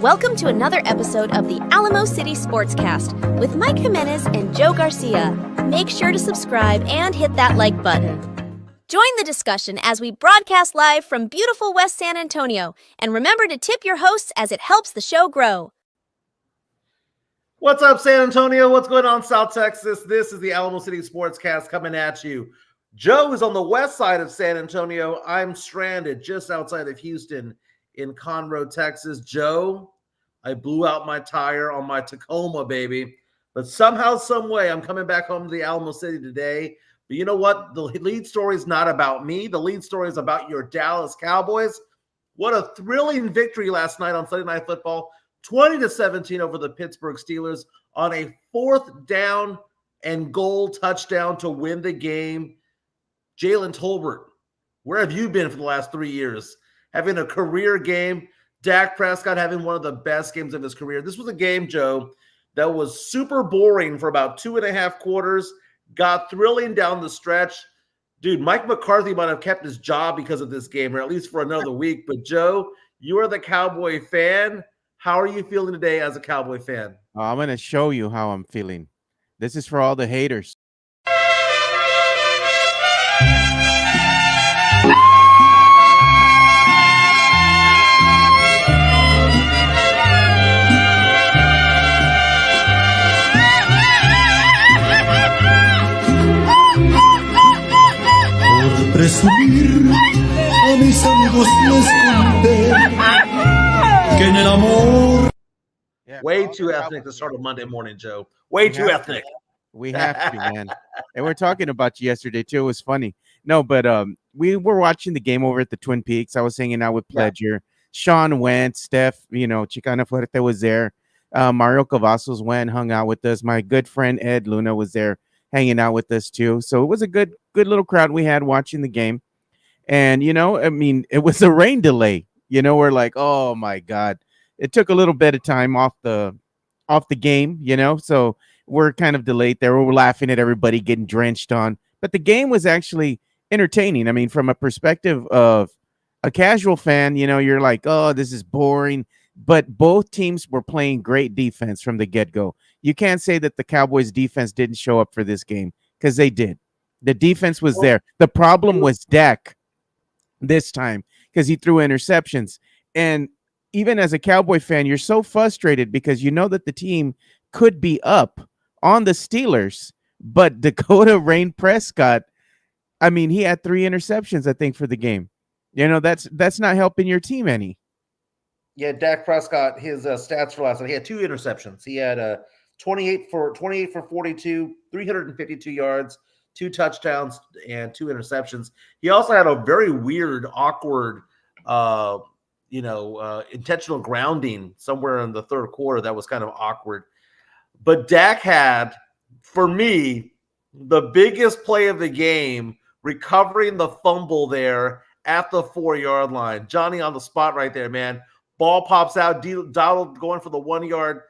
Welcome to another episode of the Alamo City Sportscast with Mike Jimenez and Joe Garcia. Make sure to subscribe and hit that like button. Join the discussion as we broadcast live from beautiful West San Antonio. And remember to tip your hosts as it helps the show grow. What's up, San Antonio? What's going on, South Texas? This is the Alamo City Sportscast coming at you. Joe is on the west side of San Antonio. I'm stranded just outside of Houston in Conroe, Texas. Joe, I blew out my tire on my Tacoma, baby. But somehow, some way, I'm coming back home to the Alamo City today. But you know what? The lead story is not about me. The lead story is about your Dallas Cowboys. What a thrilling victory last night on Sunday Night Football. 20-17 over the Pittsburgh Steelers on a 4th down and goal touchdown to win the game. Jalen Tolbert, where have you been for the last 3 years? Having a career game. Dak Prescott having one of the best games of his career. This was a game, Joe, that was super boring for about 2.5 quarters. Got thrilling down the stretch. Dude, Mike McCarthy might have kept his job because of this game, or at least for another week. But, Joe, you are the Cowboy fan. How are you feeling today as a Cowboy fan? I'm going to show you how I'm feeling. This is for all the haters. Presumir a mis amigos les conté que en el amor. Way too ethnic to start a Monday morning, Joe. Way too ethnic. We have to, man. And we're talking about you yesterday too. It was funny. No, but we were watching the game over at the Twin Peaks. I was hanging out with Pledger. Yeah. Sean went, Steph, Chicana Fuerte was there. Mario Cavazos went, hung out with us. My good friend Ed Luna was there hanging out with us too. So it was a good little crowd we had watching the game. And, it was a rain delay. We're like, oh my God. It took a little bit of time off the game, so we're kind of delayed there. We're laughing at everybody getting drenched on. But the game was actually entertaining. I mean, from a perspective of a casual fan, you're like, oh, this is boring. But both teams were playing great defense from the get-go. You can't say that the Cowboys defense didn't show up for this game, because they did. The defense was there. The problem was Dak this time, because he threw interceptions. And even as a Cowboy fan, you're so frustrated because you know that the team could be up on the Steelers, but Dakota Rain Prescott, he had 3 interceptions, I think, for the game. That's not helping your team any. Yeah, Dak Prescott, his stats for last night, he had 2 interceptions. He had 28 for 42, 352 yards, 2 touchdowns, and 2 interceptions. He also had a very weird, awkward, intentional grounding somewhere in the third quarter that was kind of awkward. But Dak had, for me, the biggest play of the game, recovering the fumble there at the 4-yard line. Johnny on the spot right there, man. Ball pops out. Dowdle going for the 1-yard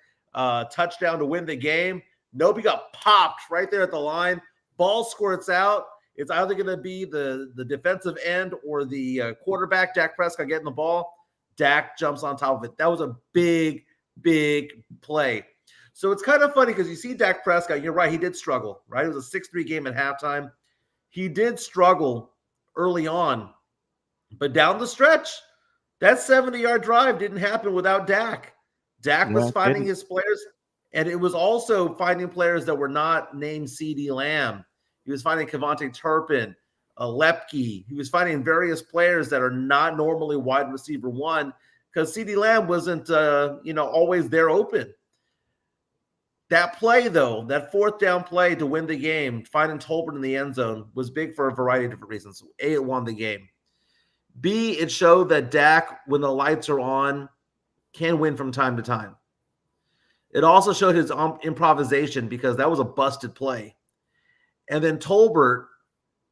touchdown to win the game. Nope, he got popped right there at the line. Ball squirts out. It's either going to be the defensive end or the quarterback, Dak Prescott, getting the ball. Dak jumps on top of it. That was a big, big play. So it's kind of funny because you see Dak Prescott. You're right. He did struggle, right? It was a 6-3 game at halftime. He did struggle early on. But down the stretch, that 70-yard drive didn't happen without Dak. Dak was finding his players, and it was also finding players that were not named CeeDee Lamb. He was finding Kevontae Turpin, Lepke. He was finding various players that are not normally wide receiver 1 because CeeDee Lamb wasn't, always there open. That play, though, that 4th down play to win the game, finding Tolbert in the end zone, was big for a variety of different reasons. A, it won the game. B, it showed that Dak, when the lights are on, can win from time to time. It also showed his improvisation because that was a busted play. And then Tolbert,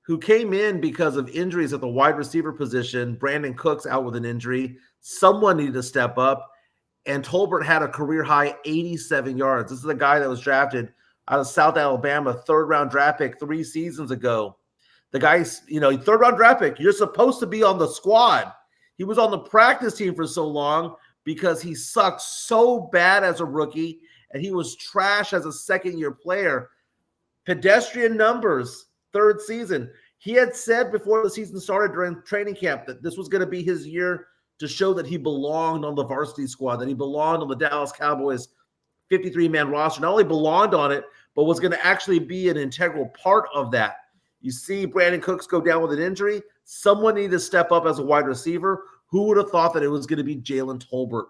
who came in because of injuries at the wide receiver position, Brandon Cooks out with an injury, someone needed to step up, and Tolbert had a career-high 87 yards. This is a guy that was drafted out of South Alabama, 3rd-round draft pick 3 seasons ago. The guy's, 3rd-round draft pick. You're supposed to be on the squad. He was on the practice team for so long, because he sucked so bad as a rookie and he was trash as a second-year player. Pedestrian numbers, third season. He had said before the season started during training camp that this was going to be his year to show that he belonged on the varsity squad, that he belonged on the Dallas Cowboys 53-man roster. Not only belonged on it, but was going to actually be an integral part of that. You see Brandon Cooks go down with an injury. Someone needed to step up as a wide receiver. Who would have thought that it was going to be Jalen Tolbert?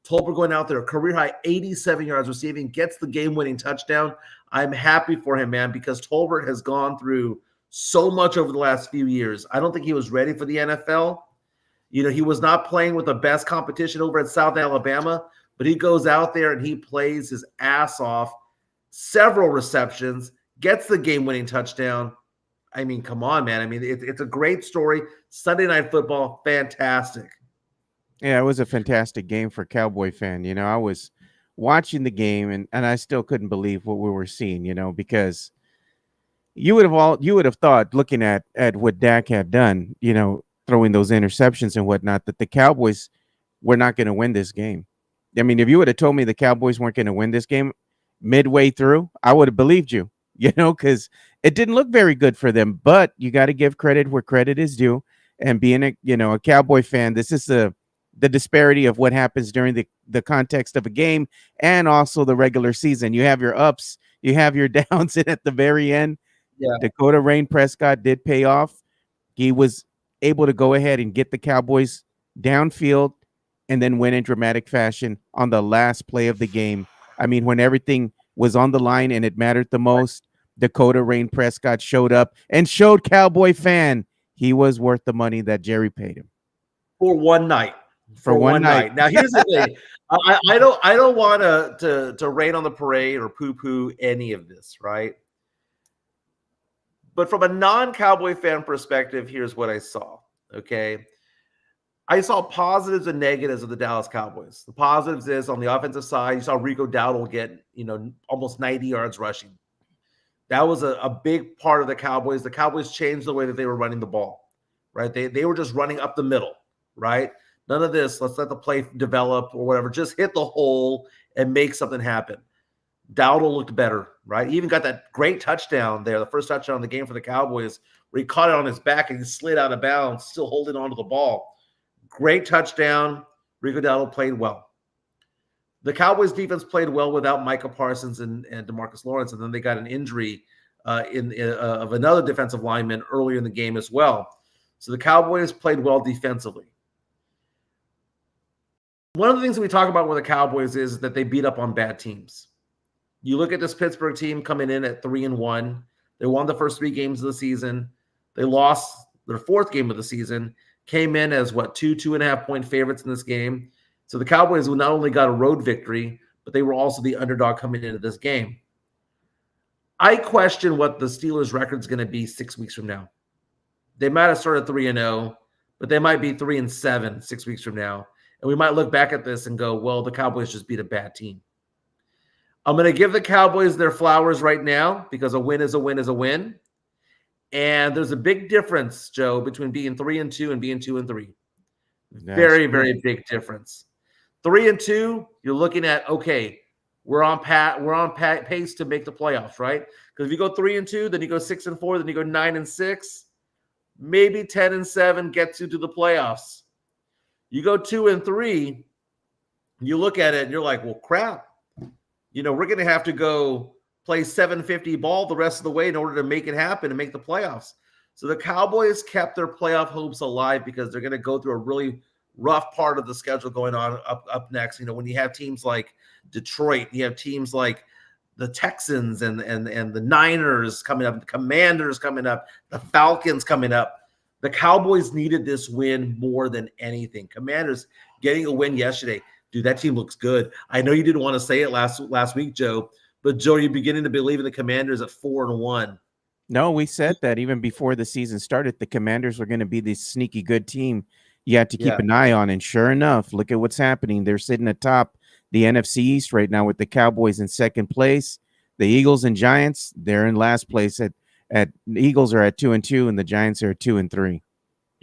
Tolbert going out there, career high 87 yards receiving, gets the game-winning touchdown. I'm happy for him, man, because Tolbert has gone through so much over the last few years. I don't think he was ready for the NFL. You know, he was not playing with the best competition over at South Alabama, but he goes out there and he plays his ass off, several receptions, gets the game-winning touchdown. I mean, come on, man. I mean, it's a great story. Sunday Night Football, fantastic. Yeah, it was a fantastic game for Cowboy fan. You know, I was watching the game and I still couldn't believe what we were seeing, you know, because you would have thought, looking at what Dak had done, you know, throwing those interceptions and whatnot, that the Cowboys were not going to win this game. I mean, if you would have told me the Cowboys weren't going to win this game midway through, I would have believed you, you know, because it didn't look very good for them. But you got to give credit where credit is due. And being a Cowboy fan, this is the disparity of what happens during the context of a game and also the regular season. You have your ups, you have your downs, and at the very end, Dakota Rain Prescott did pay off. He was able to go ahead and get the Cowboys downfield and then win in dramatic fashion on the last play of the game. I mean, when everything was on the line and it mattered the most, Dakota Rain Prescott showed up and showed Cowboy fan he was worth the money that Jerry paid him. For one night. For one night. Now, here's the thing. I don't want to rain on the parade or poo-poo any of this, right? But from a non-Cowboy fan perspective, here's what I saw, okay? I saw positives and negatives of the Dallas Cowboys. The positives is on the offensive side, you saw Rico Dowdle get, almost 90 yards rushing. That was a big part of the Cowboys. The Cowboys changed the way that they were running the ball, right? They were just running up the middle, right? None of this, let's let the play develop or whatever. Just hit the hole and make something happen. Dowdle looked better, right? He even got that great touchdown there, the first touchdown in the game for the Cowboys, where he caught it on his back and he slid out of bounds, still holding on to the ball. Great touchdown. Rico Dowdle played well. The Cowboys defense played well without Micah Parsons and DeMarcus Lawrence, and then they got an injury of another defensive lineman earlier in the game as well. So the Cowboys played well defensively. One of the things that we talk about with the Cowboys is that they beat up on bad teams. You look at this Pittsburgh team coming in at 3-1. They won the first 3 games of the season. They lost their 4th game of the season, came in as 2.5 point favorites in this game. So the Cowboys not only got a road victory, but they were also the underdog coming into this game. I question what the Steelers' record is going to be 6 weeks from now. They might have started 3-0, but they might be 3-7 6 weeks from now. And we might look back at this and go, well, the Cowboys just beat a bad team. I'm going to give the Cowboys their flowers right now because a win is a win is a win. And there's a big difference, Joe, between being 3-2 and being 2-3. Very, very big difference. 3-2, you're looking at, okay, we're on pace to make the playoffs, right? Because if you go 3-2, then you go 6-4, then you go 9-6, maybe 10-7 gets you to the playoffs. You go 2-3, you look at it and you're like, well, crap. We're going to have to go play 750 ball the rest of the way in order to make it happen and make the playoffs. So the Cowboys kept their playoff hopes alive because they're going to go through a really rough part of the schedule going on up next. When you have teams like Detroit, you have teams like the Texans and the Niners coming up, the Commanders coming up, the Falcons coming up. The Cowboys needed this win more than anything. Commanders getting a win yesterday. Dude, that team looks good. I know you didn't want to say it last week, Joe, but Joe, you're beginning to believe in the Commanders at 4-1. No, we said that even before the season started, the Commanders were going to be this sneaky good team you had to keep an eye on. And sure enough, look at what's happening. They're sitting atop the NFC East right now with the Cowboys in second place. The Eagles and Giants, they're in last place. The Eagles are at 2-2 and the Giants are at 2-3.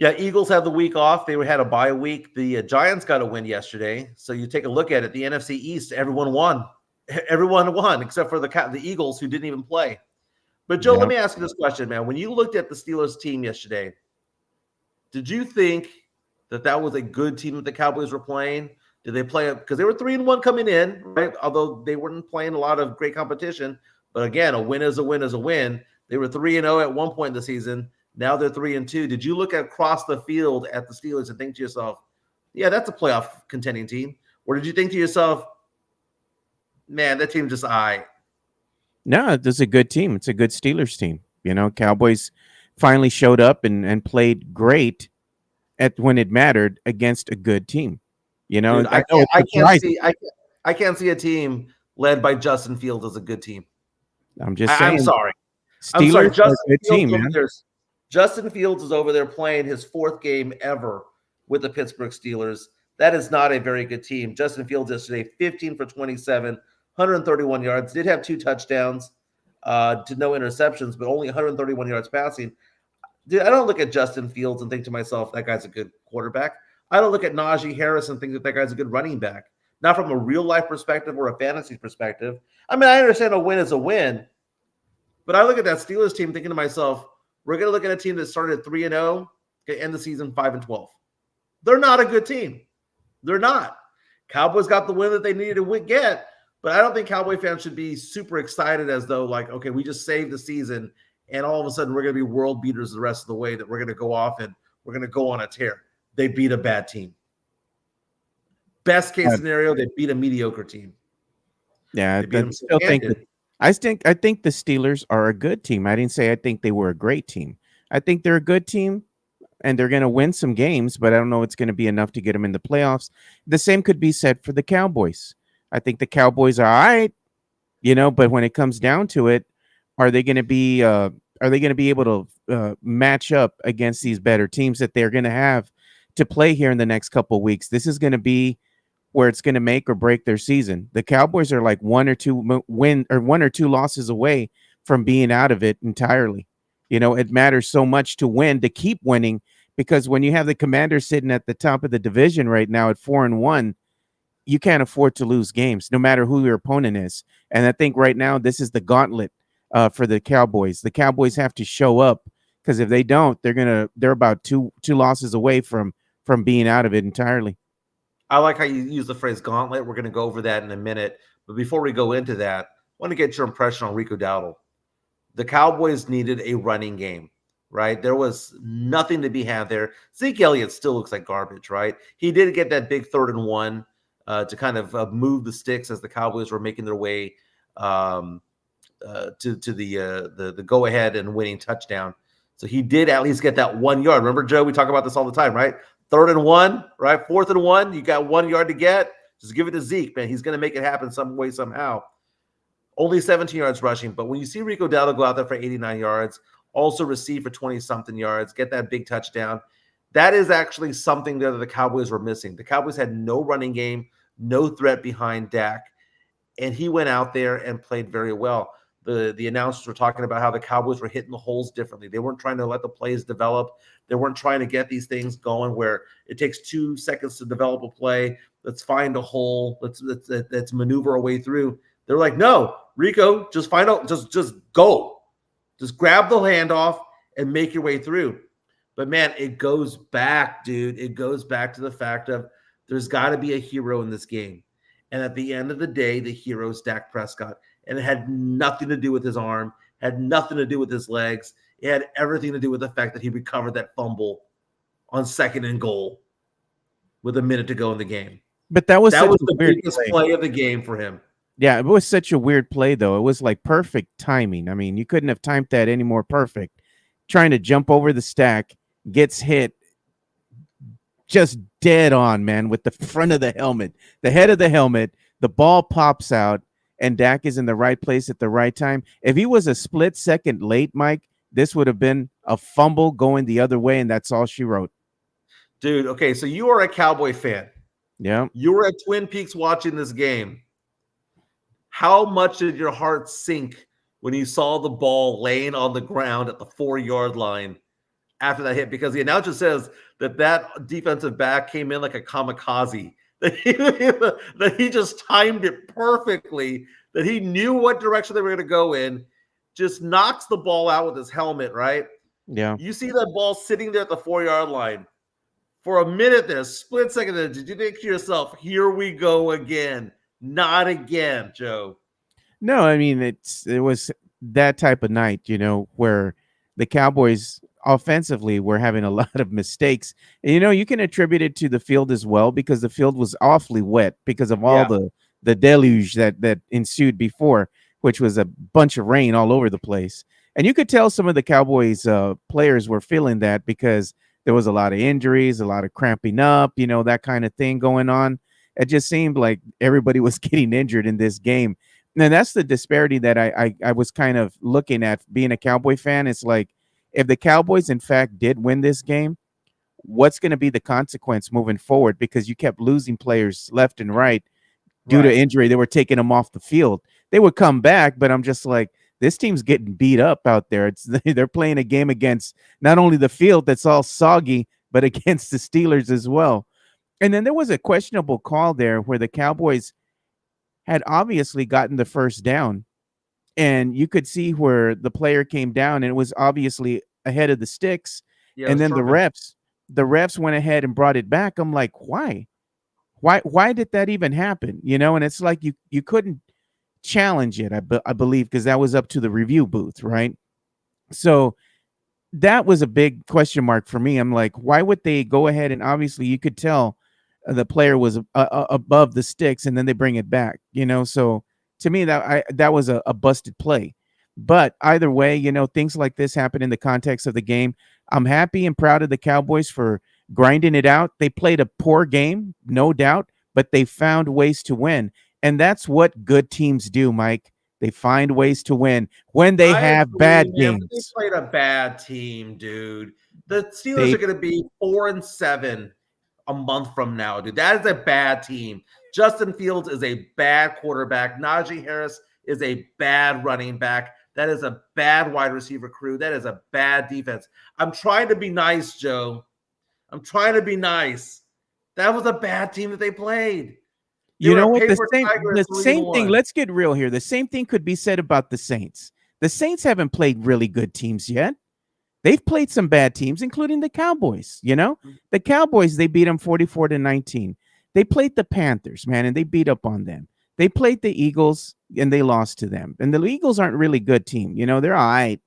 Yeah, Eagles have the week off. They had a bye week. The Giants got a win yesterday. So you take a look at it. The NFC East, everyone won. Everyone won except for the Eagles, who didn't even play. But, Joe, let me ask you this question, man. When you looked at the Steelers team yesterday, did you think that was a good team that the Cowboys were playing? Did they play it? Because they were 3-1 coming in, right? Although they weren't playing a lot of great competition. But, again, a win is a win is a win. They were 3-0 at one point in the season. Now they're 3-2. Did you look across the field at the Steelers and think to yourself, yeah, that's a playoff contending team? Or did you think to yourself, man, that team just all right? No, it's a good team. It's a good Steelers team. Cowboys finally showed up and played great when it mattered against a good team. Dude, I can't see a team led by Justin Fields as a good team. I'm just saying. I'm sorry. Steelers are a good team, man. Justin Fields is over there playing his 4th game ever with the Pittsburgh Steelers. That is not a very good team. Justin Fields yesterday, 15 for 27, 131 yards. Did have 2 touchdowns, to no interceptions, but only 131 yards passing. Dude, I don't look at Justin Fields and think to myself, that guy's a good quarterback. I don't look at Najee Harris and think that guy's a good running back. Not from a real-life perspective or a fantasy perspective. I mean, I understand a win is a win, but I look at that Steelers team thinking to myself, we're going to look at a team that started at 3-0, can end the season 5-12. They're not a good team. They're not. Cowboys got the win that they needed to get, but I don't think Cowboy fans should be super excited as though, like, okay, we just saved the season, and all of a sudden we're going to be world beaters the rest of the way, that we're going to go off and we're going to go on a tear. They beat a bad team. Best case scenario, they beat a mediocre team. Yeah, I think the Steelers are a good team. I didn't say I think they were a great team. I think they're a good team, and they're going to win some games, but I don't know it's going to be enough to get them in the playoffs. The same could be said for the Cowboys. I think the Cowboys are all right, but when it comes down to it, are they going to be able to match up against these better teams that they're going to have to play here in the next couple of weeks? This is going to be where it's going to make or break their season. The Cowboys are like 1 or 2 losses away from being out of it entirely. It matters so much to win, to keep winning, because when you have the Commanders sitting at the top of the division right now at 4-1, you can't afford to lose games, no matter who your opponent is. And I think right now this is the gauntlet for the Cowboys. The Cowboys have to show up, because if they don't, they're about two losses away from being out of it entirely. I like how you use the phrase gauntlet. We're going to go over that in a minute. But before we go into that, I want to get your impression on Rico Dowdle. The Cowboys needed a running game, right? There was nothing to be had there. Zeke Elliott still looks like garbage, right? He did get that big 3rd and 1 to kind of move the sticks as the Cowboys were making their way to the go-ahead and winning touchdown. So he did at least get that 1 yard. Remember, Joe, we talk about this all the time, right? 3rd and 1, right? 4th and 1, you got 1 yard to get. Just give it to Zeke, man. He's going to make it happen some way, somehow. Only 17 yards rushing. But when you see Rico Dowdle go out there for 89 yards, also receive for 20-something yards, get that big touchdown, that is actually something that the Cowboys were missing. The Cowboys had no running game, no threat behind Dak, and he went out there and played very well. The announcers were talking about how the Cowboys were hitting the holes differently. They weren't trying to let the plays develop. They weren't trying to get these things going where it takes 2 seconds to develop a play. Let's find a hole. Let's maneuver our way through. They're like, no, Rico, just find out, just go. Just grab the handoff and make your way through. But, man, it goes back, dude. It goes back to the fact of there's got to be a hero in this game. And at the end of the day, the hero is Dak Prescott. And it had nothing to do with his arm, had nothing to do with his legs. It had everything to do with the fact that he recovered that fumble on 2nd and goal with a minute to go in the game. But that was the biggest play of the game for him. Yeah, it was such a weird play, though. It was like perfect timing. I mean, you couldn't have timed that any more perfect. Trying to jump over the stack, gets hit just dead on, man, with the front of the helmet, the head of the helmet. The ball pops out, and Dak is in the right place at the right time. If he was a split second late, Mike, this would have been a fumble going the other way, and that's all she wrote. Dude, okay, so you are a Cowboy fan. Yeah. You were at Twin Peaks watching this game. How much did your heart sink when you saw the ball laying on the ground at the 4-yard line, after that hit because the announcer says that defensive back came in like a kamikaze. That he just timed it perfectly, that he knew what direction they were going to go in, just knocks the ball out with his helmet, right? Yeah. You see that ball sitting there at the 4-yard line. For a minute there, split second there, did you think to yourself, here we go again? Not again, Joe. No, I mean, it was that type of night, where the Cowboys offensively were having a lot of mistakes. And, you can attribute it to the field as well because the field was awfully wet because of all the deluge that ensued before, which was a bunch of rain all over the place. And you could tell some of the Cowboys players were feeling that because there was a lot of injuries, a lot of cramping up, that kind of thing going on. It just seemed like everybody was getting injured in this game. And that's the disparity that I was kind of looking at being a Cowboy fan. It's like, if the Cowboys, in fact, did win this game, what's going to be the consequence moving forward? Because you kept losing players left and right due to injury. They were taking them off the field. They would come back, but I'm just like, this team's getting beat up out there. They're playing a game against not only the field that's all soggy, but against the Steelers as well. And then there was a questionable call there where the Cowboys had obviously gotten the first down, and you could see where the player came down, and it was obviously ahead of the sticks. And then the refs went ahead and brought it back. I'm like, why did that even happen? And it's like you couldn't challenge it, I believe, because that was up to the review booth, right? So that was a big question mark for me. I'm like, why would they go ahead and obviously you could tell the player was above the sticks, and then they bring it back, So to me, that was a busted play. But either way, things like this happen in the context of the game. I'm happy and proud of the Cowboys for grinding it out. They played a poor game, no doubt, but they found ways to win. And that's what good teams do, Mike. They find ways to win when they have bad games. They played a bad team, dude. The Steelers are going to be 4-7 a month from now, dude. That is a bad team. Justin Fields is a bad quarterback. Najee Harris is a bad running back. That is a bad wide receiver crew. That is a bad defense. I'm trying to be nice, Joe. I'm trying to be nice. That was a bad team that they played. You know what? The same thing. Let's get real here. The same thing could be said about the Saints. The Saints haven't played really good teams yet. They've played some bad teams, including the Cowboys. The Cowboys, they beat them 44-19. They played the Panthers, man, and they beat up on them. They played the Eagles, and they lost to them. And the Eagles aren't really a good team. They're all right.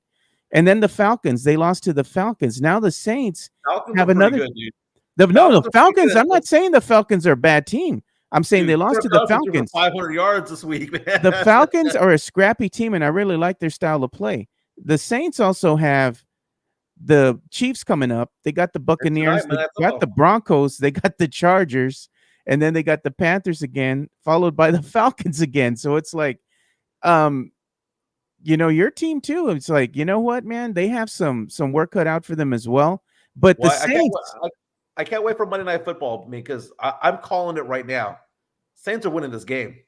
And then the Falcons, they lost to the Falcons. Now the Saints have another. Good, the Falcons. I'm not saying the Falcons are a bad team. I'm saying they lost to the Falcons. 500 yards this week, man. The Falcons are a scrappy team, and I really like their style of play. The Saints also have the Chiefs coming up. They got the Buccaneers. They got the Broncos. They got the Chargers. And then they got the Panthers again, followed by the Falcons again. So it's like, your team too. It's like, you know what, man? They have some work cut out for them as well. But the Saints, I can't wait for Monday Night Football because I'm calling it right now. Saints are winning this game.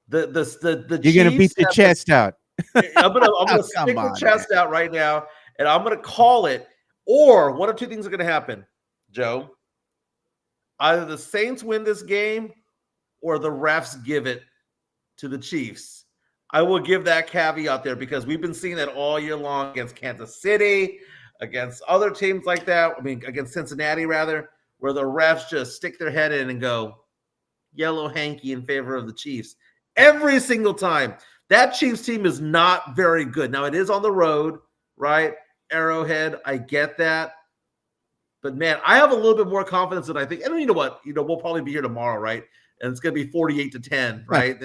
The you're gonna beat the chest out. I'm gonna stick the chest out right now, and I'm gonna call it. Or one of two things are gonna happen, Joe. Either the Saints win this game or the refs give it to the Chiefs. I will give that caveat there because we've been seeing that all year long against Kansas City, against other teams like that. Against Cincinnati, rather, where the refs just stick their head in and go yellow hanky in favor of the Chiefs. Every single time. That Chiefs team is not very good. Now, it is on the road, right? Arrowhead, I get that. But, man, I have a little bit more confidence than I think. And you know what? We'll probably be here tomorrow, right? And it's going to be 48-10, right?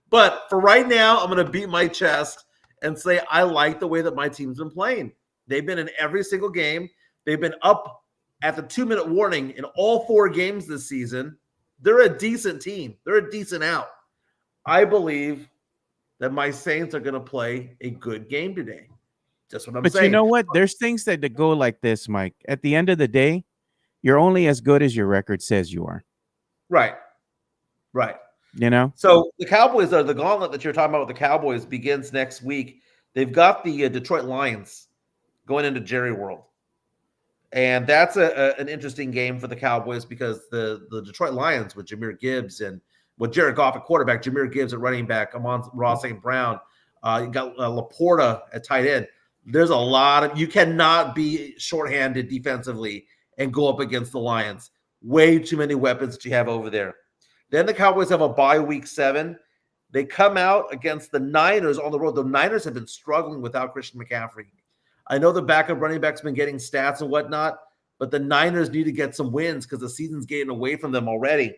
But for right now, I'm going to beat my chest and say I like the way that my team's been playing. They've been in every single game. They've been up at the 2-minute warning in all 4 games this season. They're a decent team. They're a decent out. I believe that my Saints are going to play a good game today. That's what I'm saying. But you know what? There's things that go like this, Mike. At the end of the day, you're only as good as your record says you are. Right. So the Cowboys, the gauntlet that you're talking about with the Cowboys begins next week. They've got the Detroit Lions going into Jerry World. And that's an interesting game for the Cowboys because the Detroit Lions with Jahmyr Gibbs and with Jared Goff at quarterback, Jahmyr Gibbs at running back, Amon-Ra St. Brown, you got Laporta at tight end. There's a lot of – you cannot be shorthanded defensively and go up against the Lions. Way too many weapons that you have over there. Then the Cowboys have a bye week 7. They come out against the Niners on the road. The Niners have been struggling without Christian McCaffrey. I know the backup running back's been getting stats and whatnot, but the Niners need to get some wins because the season's getting away from them already.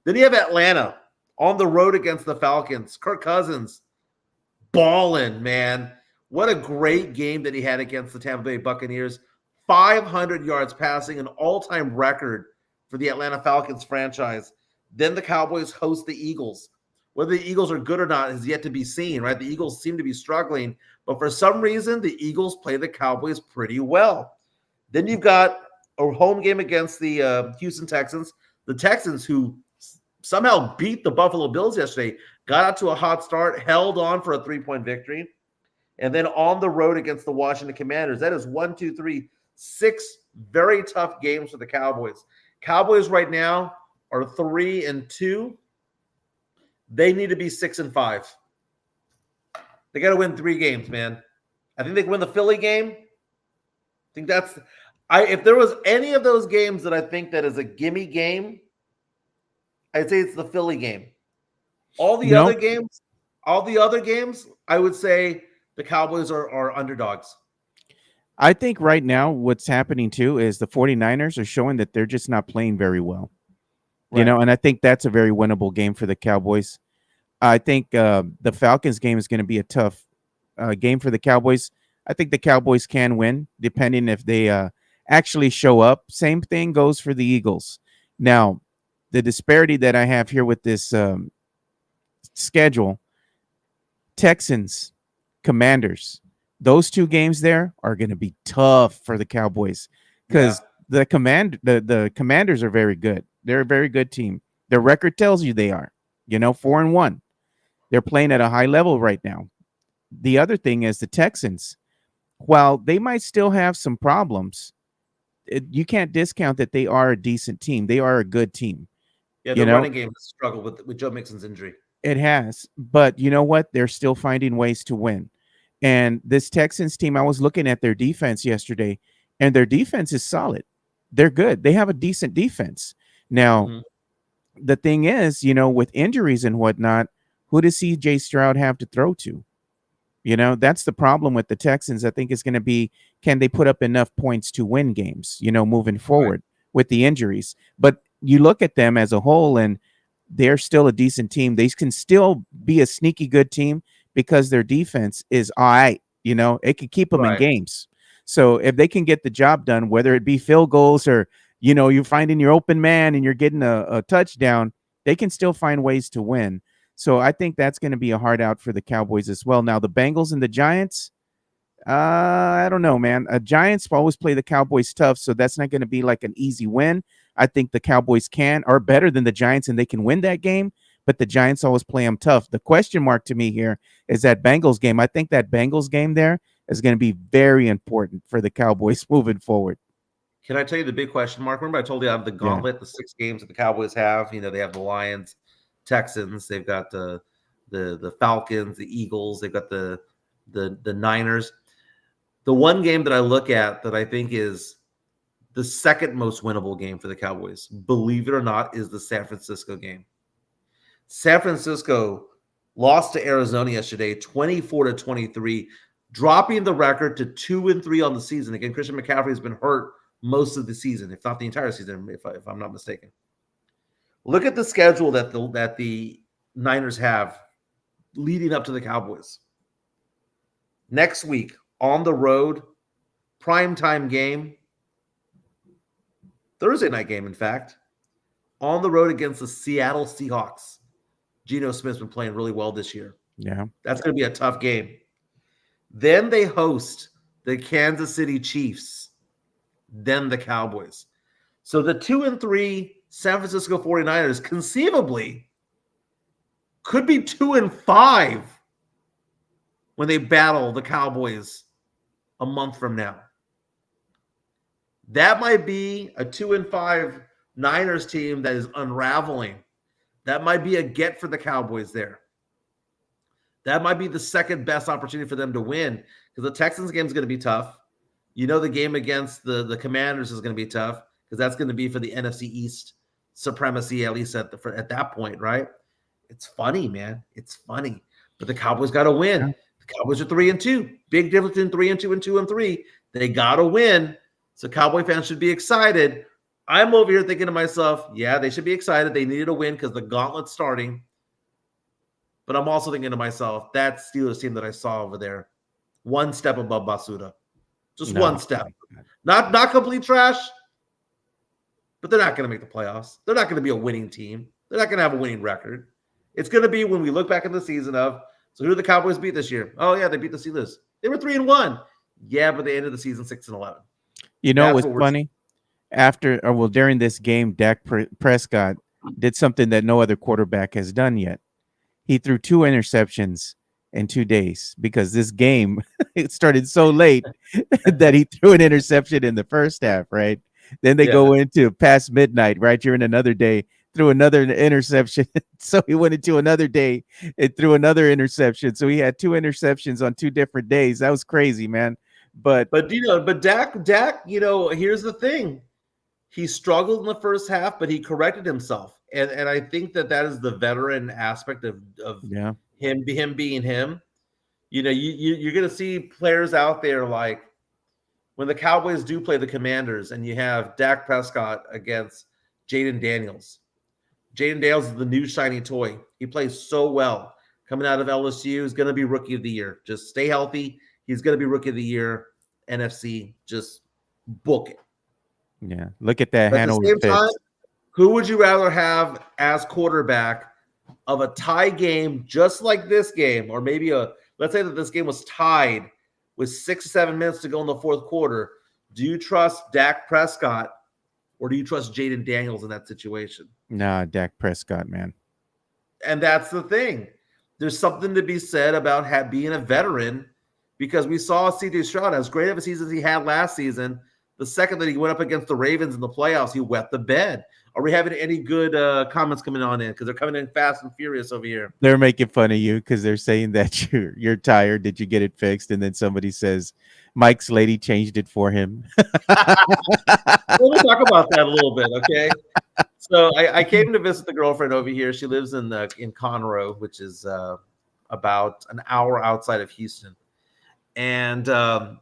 Then you have Atlanta on the road against the Falcons. Kirk Cousins, balling, man. What a great game that he had against the Tampa Bay Buccaneers. 500 yards passing, an all-time record for the Atlanta Falcons franchise. Then the Cowboys host the Eagles. Whether the Eagles are good or not is yet to be seen, right? The Eagles seem to be struggling, but for some reason, the Eagles play the Cowboys pretty well. Then you've got a home game against the Houston Texans. The Texans, who somehow beat the Buffalo Bills yesterday, got out to a hot start, held on for a 3-point victory. And then on the road against the Washington Commanders. That is 6 very tough games for the Cowboys. Cowboys right now are 3-2. They need to be 6-5. They got to win 3 games, man. I think they can win the Philly game. I think that's if there was any of those games that I think that is a gimme game, I'd say it's the Philly game. All the other games, I would say the Cowboys are underdogs. I think right now what's happening too is the 49ers are showing that they're just not playing very well. Right. And I think that's a very winnable game for the Cowboys. I think the Falcons game is going to be a tough game for the Cowboys. I think the Cowboys can win, depending if they actually show up. Same thing goes for the Eagles. Now, the disparity that I have here with this schedule, Texans, Commanders, those 2 games there are going to be tough for the Cowboys because the Commanders are very good. They're a very good team. Their record tells you they are, 4-1. They're playing at a high level right now. The other thing is the Texans, while they might still have some problems, you can't discount that they are a decent team. They are a good team. Yeah, the running game has struggled with Joe Mixon's injury. It has, but you know what? They're still finding ways to win. And this Texans team, I was looking at their defense yesterday, and their defense is solid. They're good. They have a decent defense. Now, the thing is, with injuries and whatnot, who does C.J. Stroud have to throw to? That's the problem with the Texans. I think it's going to be, can they put up enough points to win games, moving forward with the injuries? But you look at them as a whole, and they're still a decent team. They can still be a sneaky good team because their defense is all right. It can keep them in games. So if they can get the job done, whether it be field goals or, you're finding your open man and you're getting a touchdown, they can still find ways to win. So I think that's going to be a hard out for the Cowboys as well. Now, the Bengals and the Giants, I don't know, man. Giants always play the Cowboys tough, so that's not going to be like an easy win. I think the Cowboys are better than the Giants, and they can win that game, but the Giants always play them tough. The question mark to me here is that Bengals game. I think that Bengals game there is going to be very important for the Cowboys moving forward. Can I tell you the big question mark? Remember I told you I have the gauntlet, the 6 games that the Cowboys have. They have the Lions, Texans, they've got the Falcons, the Eagles, they've got the Niners. The one game that I look at that I think is the second most winnable game for the Cowboys, believe it or not, is the San Francisco game. San Francisco lost to Arizona yesterday, 24-23, dropping the record to 2-3 on the season. Again, Christian McCaffrey has been hurt most of the season, if not the entire season, if I'm not mistaken. Look at the schedule that the Niners have leading up to the Cowboys. Next week, on the road, primetime game, Thursday night game, in fact, on the road against the Seattle Seahawks. Geno Smith's been playing really well this year. Yeah. That's going to be a tough game. Then they host the Kansas City Chiefs, then the Cowboys. So the 2-3 San Francisco 49ers conceivably could be 2-5 when they battle the Cowboys a month from now. That might be a 2-5 Niners team that is unraveling. That might be a get for the Cowboys there. That might be the second best opportunity for them to win because the Texans game is going to be tough. You know, the game against the Commanders is going to be tough because that's going to be for the NFC East supremacy, at least at that point, right? It's funny, man. It's funny. But the Cowboys got to win. Yeah. The Cowboys are 3-2. Big difference in 3-2 and 2-3. They got to win. So Cowboy fans should be excited. I'm over here thinking to myself, yeah, they should be excited. They needed a win because the gauntlet's starting. But I'm also thinking to myself, that Steelers team that I saw over there, one step above Basura. Just one step. Not complete trash, but they're not going to make the playoffs. They're not going to be a winning team. They're not going to have a winning record. It's going to be when we look back in the season of, so who did the Cowboys beat this year? Oh, yeah, they beat the Steelers. They were 3-1. Yeah, but they ended the season 6-11. You know what's funny? During this game, Dak Prescott did something that no other quarterback has done yet. He threw 2 interceptions in 2 days because this game it started so late that he threw an interception in the first half, right? Then they go into past midnight, right? During another day, threw another interception. So he went into another day and threw another interception. So he had 2 interceptions on 2 different days. That was crazy, man. But Dak, here's the thing. He struggled in the first half, but he corrected himself. And I think that is the veteran aspect of him being him. You know, you're going to see players out there like when the Cowboys do play the Commanders and you have Dak Prescott against Jaden Daniels. Jaden Daniels is the new shiny toy. He plays so well. Coming out of LSU, is going to be Rookie of the Year. Just stay healthy. He's going to be Rookie of the Year. NFC, just book it. Yeah, look at that. But at the same time, who would you rather have as quarterback of a tie game just like this game, or maybe let's say that this game was tied with 6-7 minutes to go in the fourth quarter? Do you trust Dak Prescott or do you trust Jaden Daniels in that situation? Nah, Dak Prescott, man. And that's the thing. There's something to be said about being a veteran because we saw C.J. Stroud, as great of a season as he had last season, the second that he went up against the Ravens in the playoffs, he wet the bed. Are we having any good comments coming on in? Because they're coming in fast and furious over here. They're making fun of you because they're saying that you're tired. Did you get it fixed? And then somebody says, Mike's lady changed it for him. We'll talk about that a little bit, okay? So I came to visit the girlfriend over here. She lives in Conroe, which is about an hour outside of Houston. And I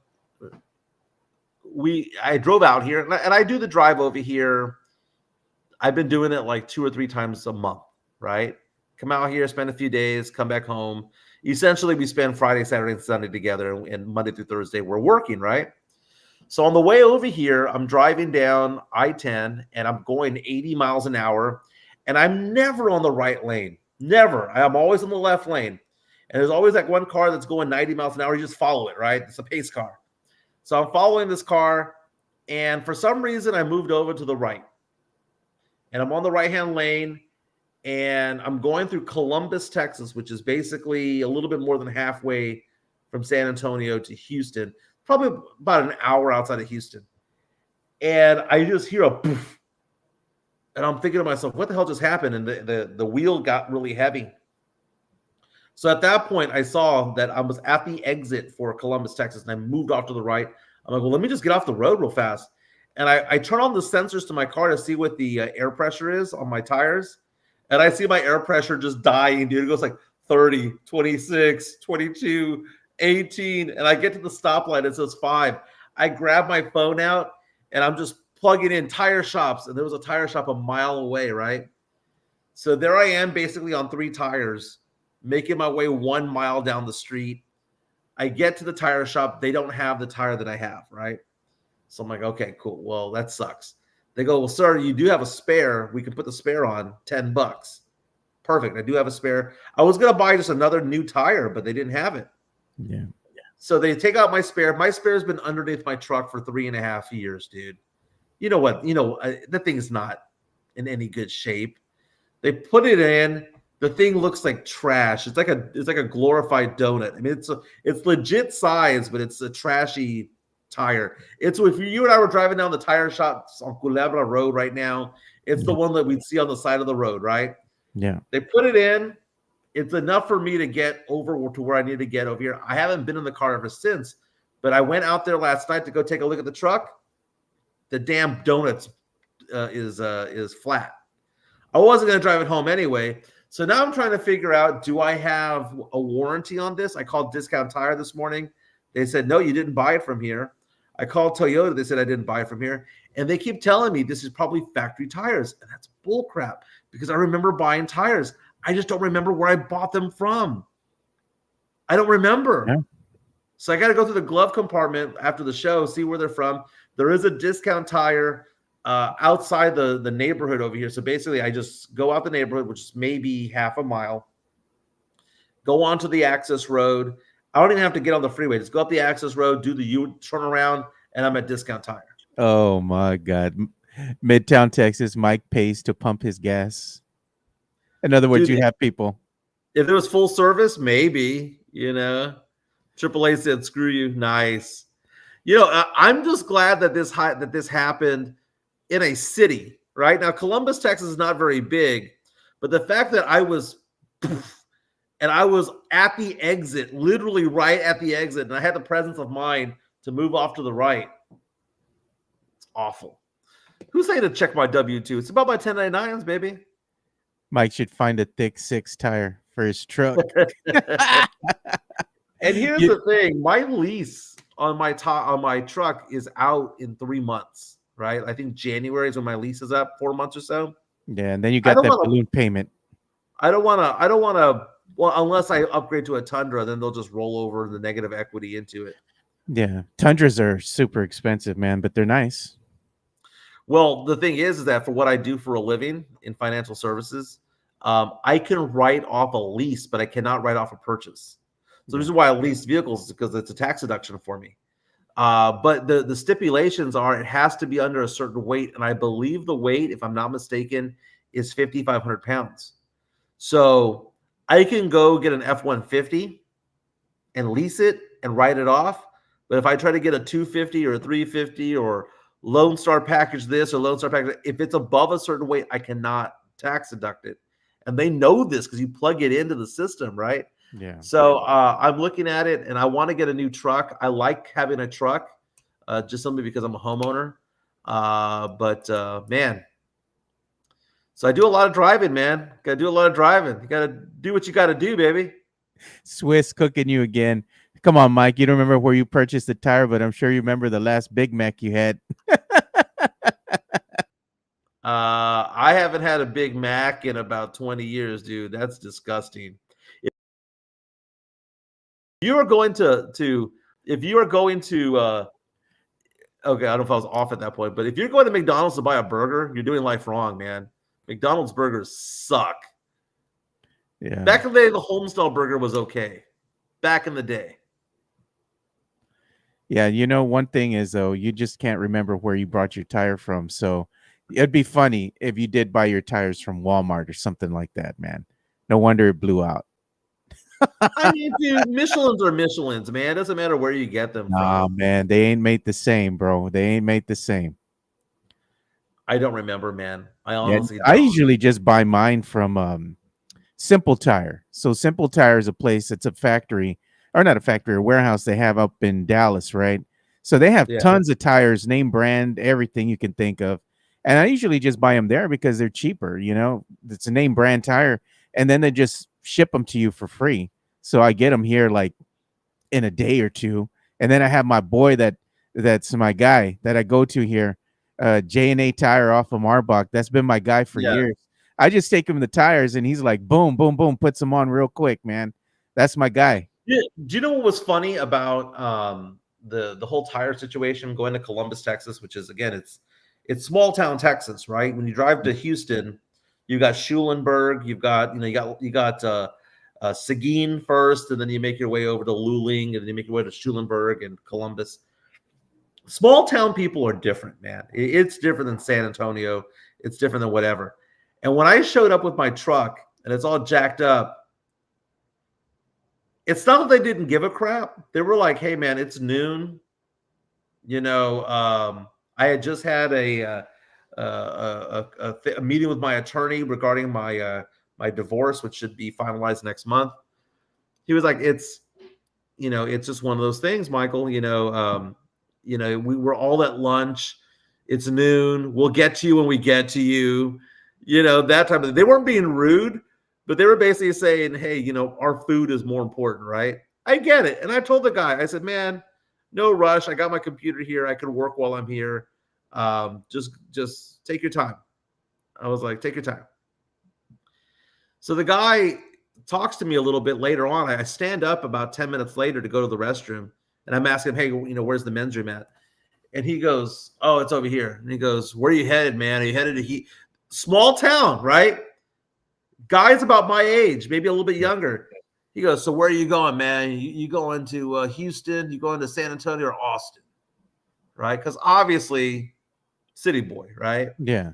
drove out here, and I do the drive over here. I've been doing it like 2 or 3 times a month, right? Come out here, spend a few days, come back home. Essentially, we spend Friday, Saturday, and Sunday together, and Monday through Thursday, we're working, right? So on the way over here, I'm driving down I-10, and I'm going 80 miles an hour, and I'm never on the right lane. Never. I'm always on the left lane. And there's always like one car that's going 90 miles an hour. You just follow it, right? It's a pace car. So I'm following this car, and for some reason, I moved over to the right. And I'm on the right-hand lane, and I'm going through Columbus, Texas, which is basically a little bit more than halfway from San Antonio to Houston, probably about an hour outside of Houston. And I just hear a poof. And I'm thinking to myself, what the hell just happened? And the wheel got really heavy. So at that point, I saw that I was at the exit for Columbus, Texas, and I moved off to the right. I'm like, well, let me just get off the road real fast. And I turn on the sensors to my car to see what the air pressure is on my tires. And I see my air pressure just dying, dude. It goes like 30, 26, 22, 18. And I get to the stoplight. It says 5. I grab my phone out, and I'm just plugging in tire shops. And there was a tire shop a mile away, right? So there I am basically on 3 tires, making my way 1 mile down the street. I get to the tire shop. They don't have the tire that I have, right? So I'm like, okay, cool. Well, that sucks. They go, well, sir, you do have a spare. We can put the spare on, $10. Perfect. I do have a spare. I was going to buy just another new tire, but they didn't have it. Yeah. So they take out my spare. My spare has been underneath my truck for 3.5 years, dude. You know what? The thing's not in any good shape. They put it in. The thing looks like trash. It's like a glorified donut. I mean, it's legit size, but it's a trashy tire. It's if you and I were driving down the tire shops on Culebra Road right now, it's the one that we'd see on the side of the road, right? Yeah. They put it in. It's enough for me to get over to where I need to get over here. I haven't been in the car ever since, but I went out there last night to go take a look at the truck. The damn donuts is flat. I wasn't going to drive it home anyway. So now I'm trying to figure out, do I have a warranty on this? I called Discount Tire this morning. They said, no, you didn't buy it from here. I called Toyota. They said I didn't buy it from here. And they keep telling me this is probably factory tires. And that's bull crap because I remember buying tires. I just don't remember where I bought them from. I don't remember. Yeah. So I got to go through the glove compartment after the show, see where they're from. There is a Discount Tire outside the neighborhood over here. So basically, I just go out the neighborhood, which is maybe half a mile, go onto the access road. I don't even have to get on the freeway. Just go up the access road, do the U-turn around, and I'm at Discount Tire. Oh, my God. Midtown Texas, Mike pays to pump his gas. In other words, you have people. If it was full service, maybe, AAA said, screw you. Nice. I'm just glad that this happened in a city, right? Now, Columbus, Texas is not very big, but the fact that I was at the exit, literally right at the exit, and I had the presence of mind to move off to the right. It's awful. Who's saying to check my W-2? It's about my 1099s, baby. Mike should find a thick 6 tire for his truck. And here's the thing. My lease on my truck is out in 3 months, right? I think January is when my lease is up, 4 months or so. Yeah, and then you got that balloon payment. I don't want to, well, unless I upgrade to a Tundra, then they'll just roll over the negative equity into it. Yeah, Tundras are super expensive, man, but they're nice. Well, the thing is that for what I do for a living in financial services, I can write off a lease, but I cannot write off a purchase. So the reason why I lease vehicles is because it's a tax deduction for me. But the stipulations are it has to be under a certain weight. And I believe the weight, if I'm not mistaken, is 5,500 pounds. So I can go get an F-150 and lease it and write it off. But if I try to get a 250 or a 350 or Lone Star package this or Lone Star package, if it's above a certain weight, I cannot tax deduct it. And they know this because you plug it into the system, right? Yeah. So I'm looking at it, and I want to get a new truck. I like having a truck, just simply because I'm a homeowner. Man, so I do a lot of driving, man. Got to do a lot of driving. You got to do what you got to do, baby. Swiss cooking you again. Come on, Mike. You don't remember where you purchased the tire, but I'm sure you remember the last Big Mac you had. I haven't had a Big Mac in about 20 years, dude. That's disgusting. If you are going to okay, I don't know if I was off at that point, but if you're going to McDonald's to buy a burger, you're doing life wrong, man. McDonald's burgers suck. Yeah. Back in the day, the Homestyle burger was okay. Back in the day. Yeah, one thing is, though, you just can't remember where you brought your tire from. So it'd be funny if you did buy your tires from Walmart or something like that, man. No wonder it blew out. I mean, dude, Michelins are Michelins, man. It doesn't matter where you get them from. Oh, man, they ain't made the same, bro. They ain't made the same. I don't remember, man. I honestly don't. I usually just buy mine from Simple Tire. So Simple Tire is a place, it's a factory, or not a factory, a warehouse they have up in Dallas, right? So they have tons of tires, name brand, everything you can think of. And I usually just buy them there because they're cheaper, It's a name brand tire. And then they just ship them to you for free. So I get them here like in a day or two. And then I have my boy that's my guy that I go to here, J&A Tire off of Marbach. That's been my guy for years. I just take him the tires and he's like, boom, boom, boom, puts them on real quick, man. That's my guy. Yeah. Do you know what was funny about the whole tire situation going to Columbus, Texas, which is, again, it's small town Texas, right? When you drive to Houston, you got Schulenburg, you got Seguin first, and then you make your way over to Luling, and then you make your way to Schulenburg and Columbus. Small town people are different, man. It's different than San Antonio. It's different than whatever. And when I showed up with my truck and it's all jacked up, it's not that they didn't give a crap. They were like, hey, man, it's noon. I had just had a meeting with my attorney regarding my divorce, which should be finalized next month. He was like, it's just one of those things, Michael. We were all at lunch. It's noon. We'll get to you when we get to you. That type of. They weren't being rude, but they were basically saying, "Hey, our food is more important, right?" I get it, and I told the guy, I said, "Man, no rush. I got my computer here. I can work while I'm here. Just take your time." I was like, "Take your time." So the guy talks to me a little bit later on. I stand up about 10 minutes later to go to the restroom, and I'm asking him, "Hey, where's the men's room at?" And he goes, "Oh, it's over here." And he goes, "Where are you headed, man? Are you headed to small town, right? Guy's about my age, maybe a little bit younger." He goes, "So where are you going, man? You going to Houston? You going to San Antonio or Austin?" Right? Because obviously, city boy, right? Yeah.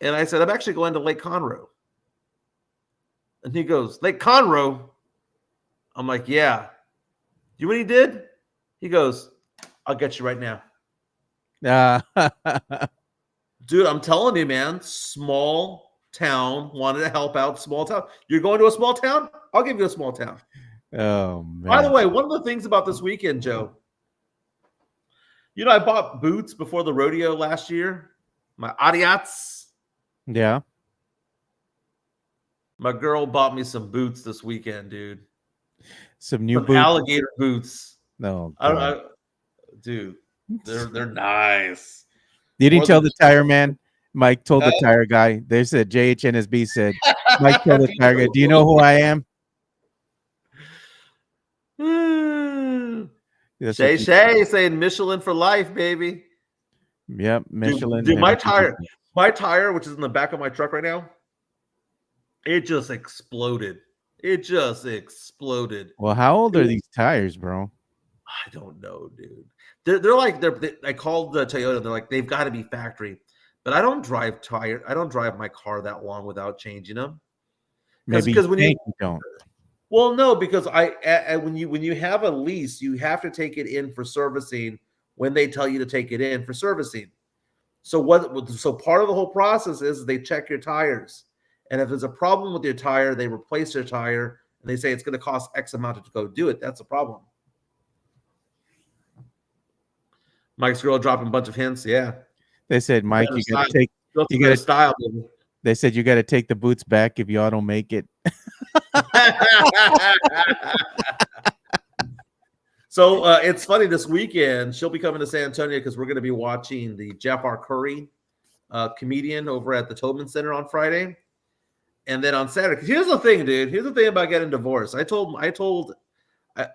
And I said, "I'm actually going to Lake Conroe." And he goes, "Lake Conroe?" I'm like, "Yeah." You know what he did? He goes, "I'll get you right now." Dude, I'm telling you, man, small town, wanted to help out small town. You're going to a small town? I'll give you a small town. Oh, man. By the way, one of the things about this weekend, Joe, I bought boots before the rodeo last year. My Adiats. Yeah. My girl bought me some boots this weekend, dude. Some new Some boots. alligator boots. No, I don't know. Dude, they're nice. You didn't Or tell the- the tire man. Mike told the tire guy. They said JHNSB said, Mike told the tire guy, "Do you know who I am?" That's what Shay he Shay saying Michelin for life, baby. Yep, Michelin. Dude, and my everything. tire, which is in the back of my truck right now, it just exploded. It just exploded. Well, how old are these tires, bro? I don't know, dude. They're like I called the Toyota. They're like, they've got to be factory, but I don't drive my car that long without changing them. Maybe Because when you don't. Well, no, because when you have a lease, you have to take it in for servicing when they tell you to take it in for servicing. So part of the whole process is they check your tires, and if there's a problem with your tire, they replace your tire, and they say it's going to cost X amount to go do it. That's a problem. Mike's girl dropping a bunch of hints. Yeah, They said, Mike, you got to take. You got style, baby. They said you got to take the boots back if y'all don't make it. So it's funny, this weekend she'll be coming to San Antonio because we're going to be watching the Jeff R. Curry comedian over at the Tobin Center on Friday, and then on Saturday. Here's the thing, dude. Here's the thing about getting divorced. I told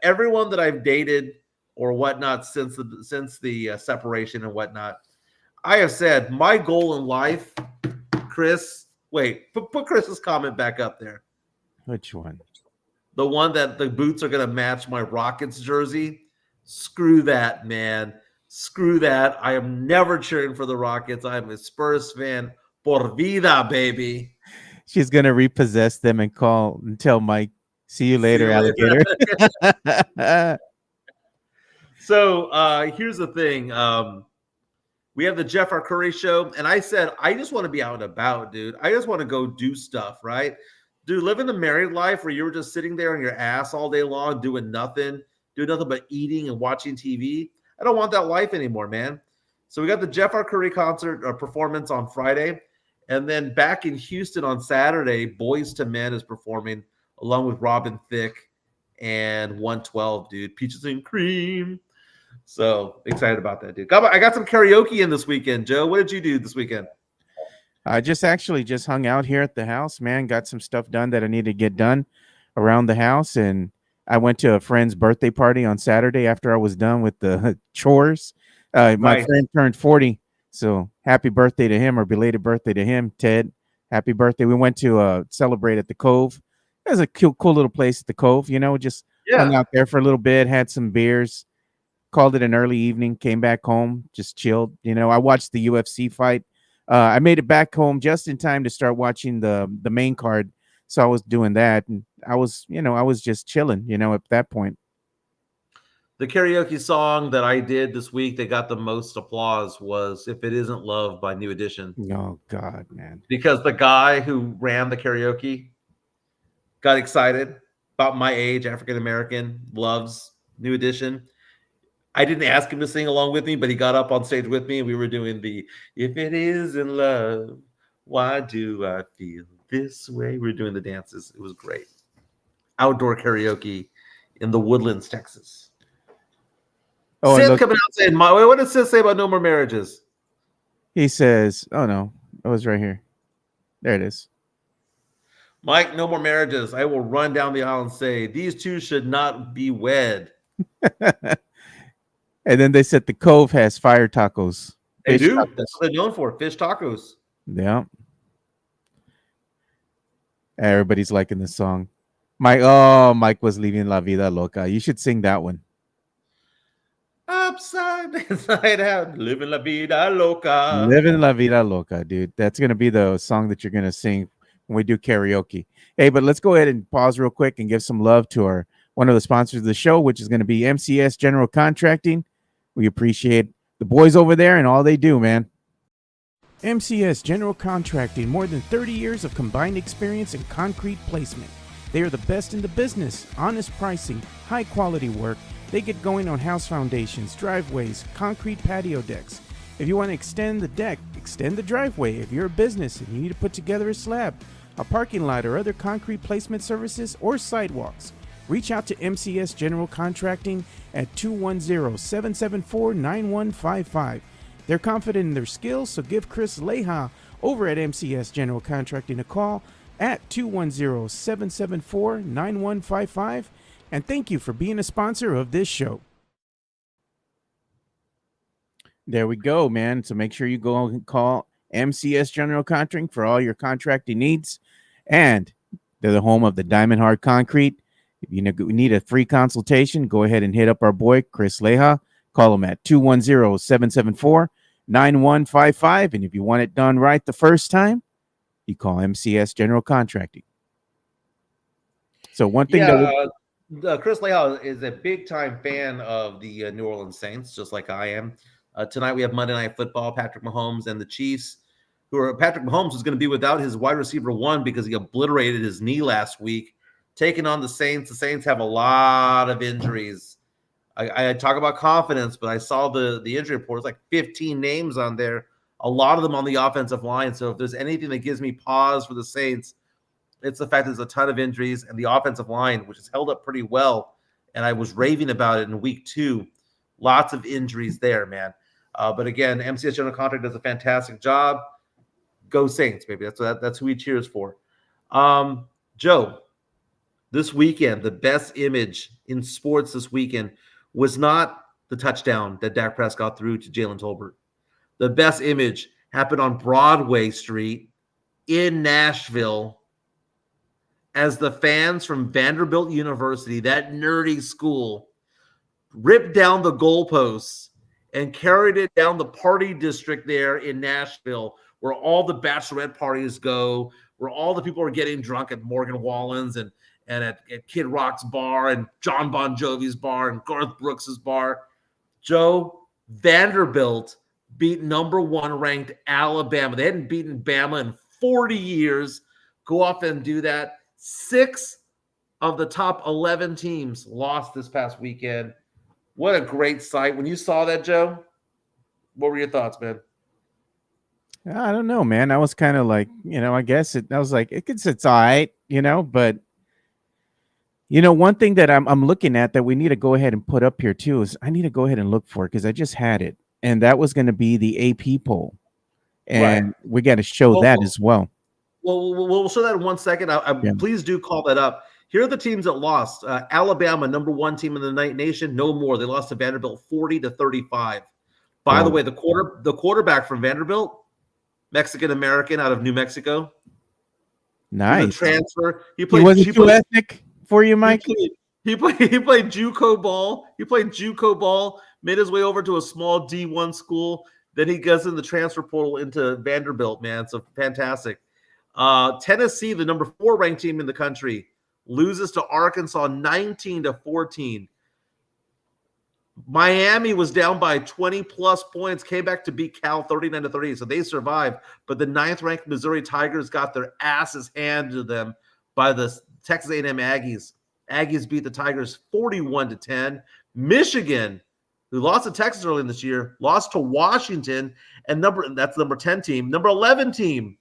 everyone that I've dated or whatnot since the separation and whatnot. I have said my goal in life, Chris. Wait, put Chris's comment back up there. Which one? The one that the boots are going to match my Rockets jersey. Screw that, man. Screw that. I am never cheering for the Rockets. I am a Spurs fan por vida, baby. She's going to repossess them and tell Mike, "See you later, alligator." So here's the thing. We have the Jeff R. Curry show, and I said, I just want to be out and about, dude. I just want to go do stuff, right? Dude, living the married life where you were just sitting there on your ass all day long doing nothing but eating and watching TV. I don't want that life anymore, man. So we got the Jeff R. Curry concert performance on Friday. And then back in Houston on Saturday, Boys to Men is performing along with Robin Thicke and 112, dude. Peaches and Cream. So excited about that, dude. I got some karaoke in this weekend, Joe. What did you do this weekend? I just hung out here at the house, man. Got some stuff done that I need to get done around the house. And I went to a friend's birthday party on Saturday after I was done with the chores. My friend turned 40. So happy birthday to him, or belated birthday to him, Ted. Happy birthday. We went to celebrate at the Cove. It was a cool little place at the Cove, just hung out there for a little bit, had some beers, called it an early evening, came back home, just chilled. I watched the UFC fight. I made it back home just in time to start watching the main card. So I was doing that, and I was just chilling, at that point. The karaoke song that I did this week that got the most applause was "If It Isn't Love" by New Edition. Oh God, man! Because the guy who ran the karaoke got excited about my age, African American, loves New Edition. I didn't ask him to sing along with me, but he got up on stage with me, and we were doing the "If It Isn't Love, Why Do I Feel This Way?" We were doing the dances. It was great. Outdoor karaoke in the Woodlands, Texas. Oh, Sid coming out saying, what does Sid say about no more marriages? He says, "Oh no, it was right here. There it is." Mike, no more marriages. I will run down the aisle and say, these two should not be wed. And then they said the Cove has fire tacos. They do. Tacos. That's what they're known for. Fish tacos. Yeah. Everybody's liking this song. Mike was leaving La Vida Loca. You should sing that one. Upside, inside out, living la vida loca. Living La Vida Loca, dude. That's going to be the song that you're going to sing when we do karaoke. Hey, but let's go ahead and pause real quick and give some love to one of the sponsors of the show, which is going to be MCS General Contracting. We appreciate the boys over there and all they do, man. MCS General Contracting, more than 30 years of combined experience in concrete placement. They are the best in the business, honest pricing, high quality work. They get going on house foundations, driveways, concrete patio decks. If you want to extend the deck, extend the driveway. If you're a business and you need to put together a slab, a parking lot, or other concrete placement services or sidewalks, reach out to MCS General Contracting at 210-774-9155. They're confident in their skills, so give Chris Leha over at MCS General Contracting a call at 210-774-9155. And thank you for being a sponsor of this show. There we go, man. So make sure you go and call MCS General Contracting for all your contracting needs. And they're the home of the Diamond Hard Concrete. If you need a free consultation, go ahead and hit up our boy, Chris Leha. Call him at 210-774-9155. And if you want it done right the first time, you call MCS General Contracting. So one thing Chris Leha is a big-time fan of the New Orleans Saints, just like I am. Tonight we have Monday Night Football, Patrick Mahomes and the Chiefs, Patrick Mahomes is going to be without his wide receiver one because he obliterated his knee last week, taking on the Saints. The Saints have a lot of injuries. I talk about confidence, but I saw the injury report. It's like 15 names on there, a lot of them on the offensive line. So if there's anything that gives me pause for the Saints, it's the fact that there's a ton of injuries and the offensive line, which has held up pretty well. And I was raving about it in week 2. Lots of injuries there, man. But again, MCS General Contract does a fantastic job. Go Saints, baby. That's who he cheers for. Joe, this weekend, the best image in sports this weekend was not the touchdown that Dak Prescott threw to Jalen Tolbert. The best image happened on Broadway Street in Nashville as the fans from Vanderbilt University, that nerdy school, ripped down the goalposts and carried it down the party district there in Nashville, where all the bachelorette parties go, where all the people are getting drunk at Morgan Wallen's and at Kid Rock's bar and John Bon Jovi's bar and Garth Brooks's bar. Joe, Vanderbilt beat number 1 ranked Alabama. They hadn't beaten Bama in 40 years. Go off and do that. 6 of the top 11 teams lost this past weekend. What a great sight. When you saw that, Joe, what were your thoughts, man? I don't know, man. I was kind of like, I guess I was like, it's all right, but one thing that I'm looking at that we need to go ahead and put up here too is I need to go ahead and look for it because I just had it. And that was going to be the AP poll. And right. We got to show that as well. Well, we'll show that in 1 second. Please do call that up. Here are the teams that lost. Alabama, number 1 team in the nation, no more. They lost to Vanderbilt 40-35. By the way, the quarterback from Vanderbilt, Mexican-American out of New Mexico. Nice. He's a transfer. He wasn't too ethnic for you, Mike? He played JUCO ball. He played JUCO ball, made his way over to a small D1 school. Then he goes in the transfer portal into Vanderbilt, man. So fantastic. Tennessee, the number 4 ranked team in the country, loses to Arkansas 19-14. Miami was down by 20-plus points, came back to beat Cal 39-30, so they survived. But the 9th-ranked Missouri Tigers got their asses handed to them by the Texas A&M Aggies. Aggies beat the Tigers 41-10. Michigan, who lost to Texas early in this year, lost to Washington, and that's number 10 team. Number 11 team,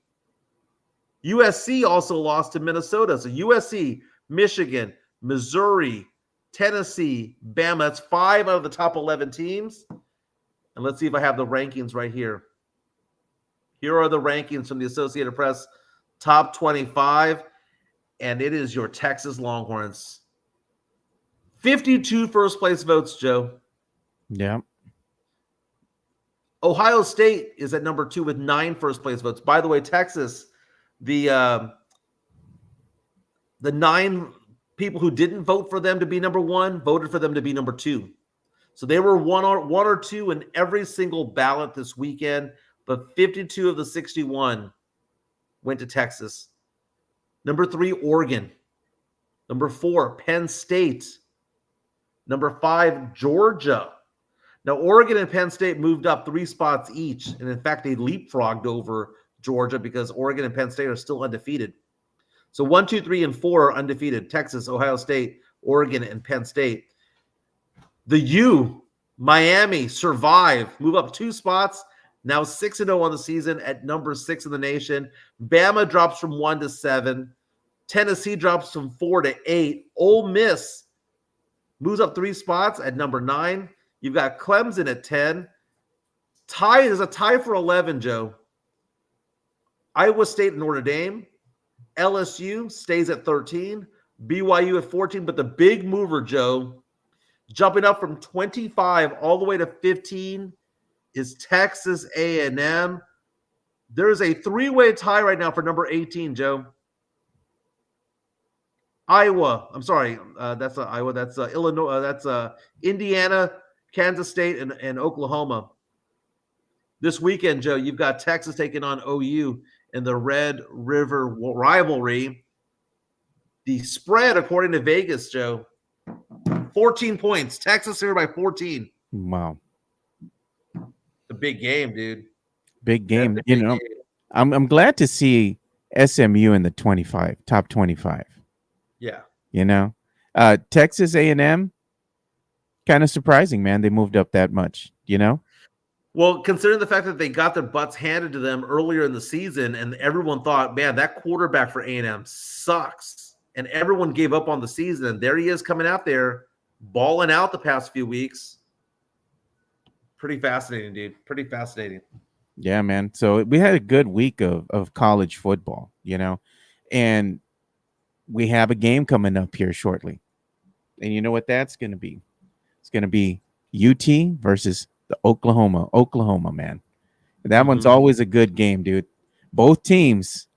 USC also lost to Minnesota. So USC, Michigan, Missouri, Tennessee, Bama. That's 5 out of the top 11 teams. And let's see if I have the rankings right here. Here are the rankings from the Associated Press top 25. And it is your Texas Longhorns. 52 first place votes, Joe. Yeah. Ohio State is at number 2 with 9 first place votes. By the way, Texas, the 9 people who didn't vote for them to be number 1 voted for them to be number 2. So they were one or two in every single ballot this weekend, but 52 of the 61 went to Texas. Number 3, Oregon. Number 4, Penn State. Number 5, Georgia. Now, Oregon and Penn State moved up 3 spots each, and in fact, they leapfrogged over Georgia because Oregon and Penn State are still undefeated. So 1, 2, 3, and 4 are undefeated. Texas, Ohio State, Oregon, and Penn State. The U, Miami, survive, move up 2 spots, now 6-0 on the season at number 6 in the nation. Bama drops from 1 to 7. Tennessee drops from 4 to 8. Ole Miss moves up 3 spots at number 9. You've got Clemson at 10. There's a tie for 11, Joe. Iowa State and Notre Dame. LSU stays at 13. BYU at 14. But the big mover, Joe, jumping up from 25 all the way to 15 is Texas A&M. There's a 3-way tie right now for number 18, Joe. Iowa. I'm sorry. That's Iowa. That's Illinois. That's Indiana, Kansas State, and Oklahoma. This weekend, Joe, you've got Texas taking on OU in the Red River rivalry. The spread, according to Vegas, Joe, 14 points. Texas here by 14. Wow. A big game, dude. Big game. Game. I'm glad to see SMU in the top 25. Yeah. Texas A&M, kind of surprising, man. They moved up that much, Well, considering the fact that they got their butts handed to them earlier in the season, and everyone thought, man, that quarterback for A&M sucks, and everyone gave up on the season, and there he is coming out there, balling out the past few weeks. Pretty fascinating, dude. Pretty fascinating. Yeah, man. So we had a good week of college football, and we have a game coming up here shortly. And you know what that's going to be? It's going to be UT versus the Oklahoma, man. That one's always a good game, dude. Both teams,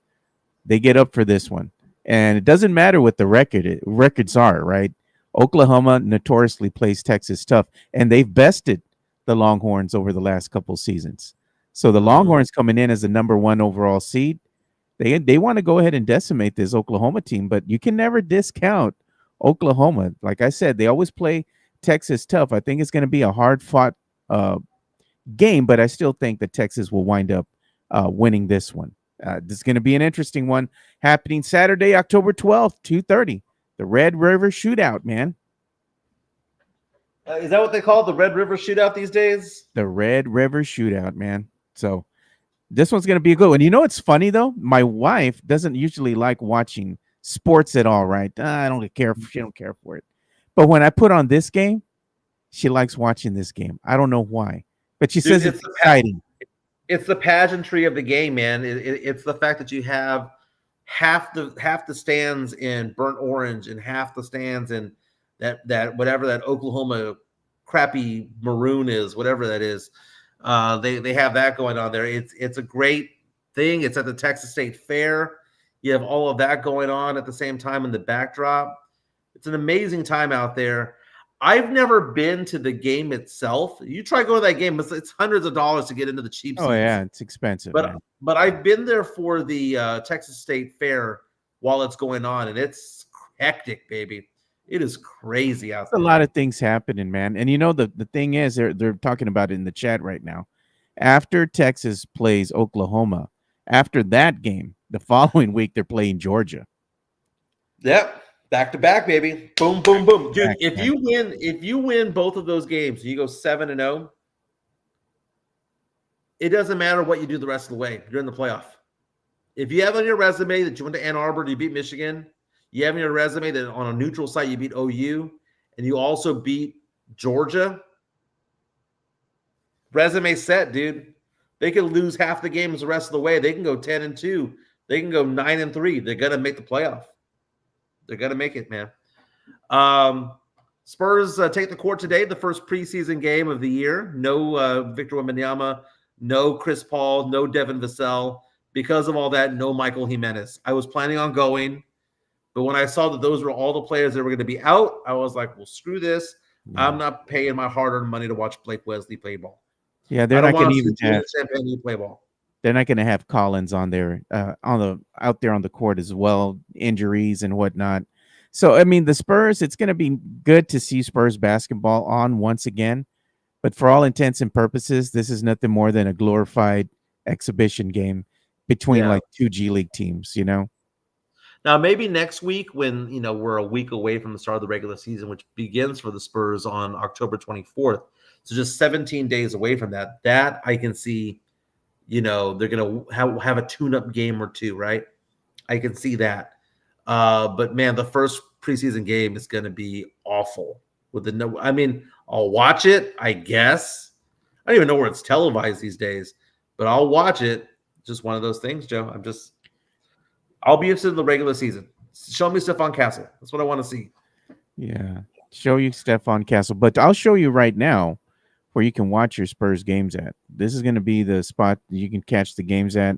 they get up for this one. And it doesn't matter what the records are, right? Oklahoma notoriously plays Texas tough, and they've bested the Longhorns over the last couple seasons. So the Longhorns coming in as the number 1 overall seed, they want to go ahead and decimate this Oklahoma team, but you can never discount Oklahoma. Like I said, they always play Texas tough. I think it's going to be a hard-fought game, but I still think that Texas will wind up winning this one. This is going to be an interesting one happening Saturday, October 12th, 2:30. The Red River Shootout, man. Is that what they call it, the Red River Shootout these days? The Red River Shootout, man. So this one's going to be a good one. It's funny, though? My wife doesn't usually like watching sports at all, right? I don't care. She don't care for it. But when I put on this game, she likes watching this game. I don't know why. But she says it's exciting. It's the pageantry of the game, man. It's the fact that you have half the stands in burnt orange and half the stands in that whatever that Oklahoma crappy maroon is, whatever that is. They have that going on there. It's a great thing. It's at the Texas State Fair. You have all of that going on at the same time in the backdrop. It's an amazing time out there. I've never been to the game itself. You try going to that game, it's hundreds of dollars to get into the cheap seats. Oh, yeah, it's expensive. But I've been there for the Texas State Fair while it's going on, and it's hectic, baby. It is crazy out There's there. a lot of things happening, man. And the thing is, they're talking about it in the chat right now. After Texas plays Oklahoma, after that game, the following week they're playing Georgia. Yep. Back to back, baby. Boom, boom, boom. Dude, Back, if man. you win both of those games, you go 7-0. It doesn't matter what you do the rest of the way. You're in the playoff. If you have on your resume that you went to Ann Arbor, you beat Michigan, you have on your resume that on a neutral site you beat OU, and you also beat Georgia, resume set, dude. They could lose half the games the rest of the way. They can go 10-2. They can go 9-3. They're gonna make the playoff. They're gonna make it, man. Spurs take the court today, the first preseason game of the year. No Victor Wembanyama, no Chris Paul, no Devin Vassell. Because of all that, no Michael Jimenez. I was planning on going, but when I saw that those were all the players that were going to be out, I was like, well, screw this. Yeah. I'm not paying my hard-earned money to watch Blake Wesley play ball. Yeah, they're I don't not going want to to even see have. Champagne play ball. They're not going to have Collins on there, out there on the court as well, injuries and whatnot. So, I mean, the Spurs, it's going to be good to see Spurs basketball on once again. But for all intents and purposes, this is nothing more than a glorified exhibition game between like two G League teams, Now, maybe next week when, we're a week away from the start of the regular season, which begins for the Spurs on October 24th. So just 17 days away from that I can see, they're going to have a tune-up game or two, right? I can see that. But, man, the first preseason game is going to be awful. I'll watch it, I guess. I don't even know where it's televised these days, but I'll watch it. Just one of those things, Joe. I'll be interested in the regular season. Show me Stephon Castle. That's what I want to see. Yeah, show you Stephon Castle. But I'll show you right now where you can watch your Spurs games at. This is going to be the spot that you can catch the games at.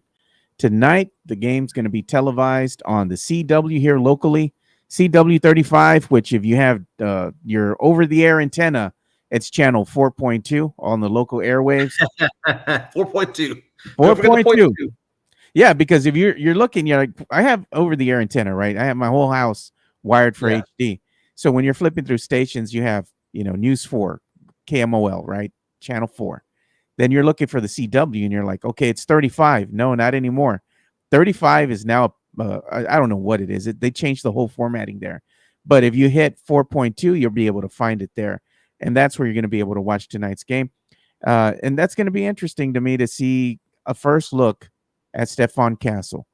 Tonight, the game's going to be televised on the CW here locally, CW 35, which if you have your over-the-air antenna, it's channel 4.2 on the local airwaves. 4.2. 4.2. Yeah, because if you're looking, you're like, I have over-the-air antenna, right? I have my whole house wired for HD. So when you're flipping through stations, you have, News 4, KMOL, right? Channel 4. Then you're looking for the CW, and you're like, okay, it's 35. No, not anymore. 35 is now, I don't know what it is. They changed the whole formatting there. But if you hit 4.2, you'll be able to find it there. And that's where you're going to be able to watch tonight's game. And that's going to be interesting to me to see a first look at Stephon Castle.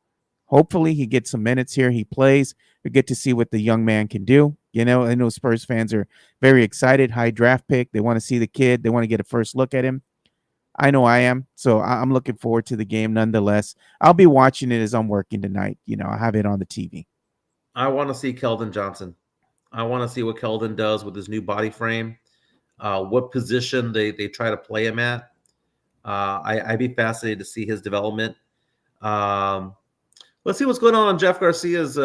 Hopefully he gets some minutes here. He plays. We get to see what the young man can do. I know Spurs fans are very excited. High draft pick. They want to see the kid. They want to get a first look at him. I know I am. So I'm looking forward to the game nonetheless. I'll be watching it as I'm working tonight. I'll have it on the TV. I want to see Keldon Johnson. I want to see what Keldon does with his new body frame, what position they try to play him at. I'd be fascinated to see his development. Let's see what's going on Jeff Garcia's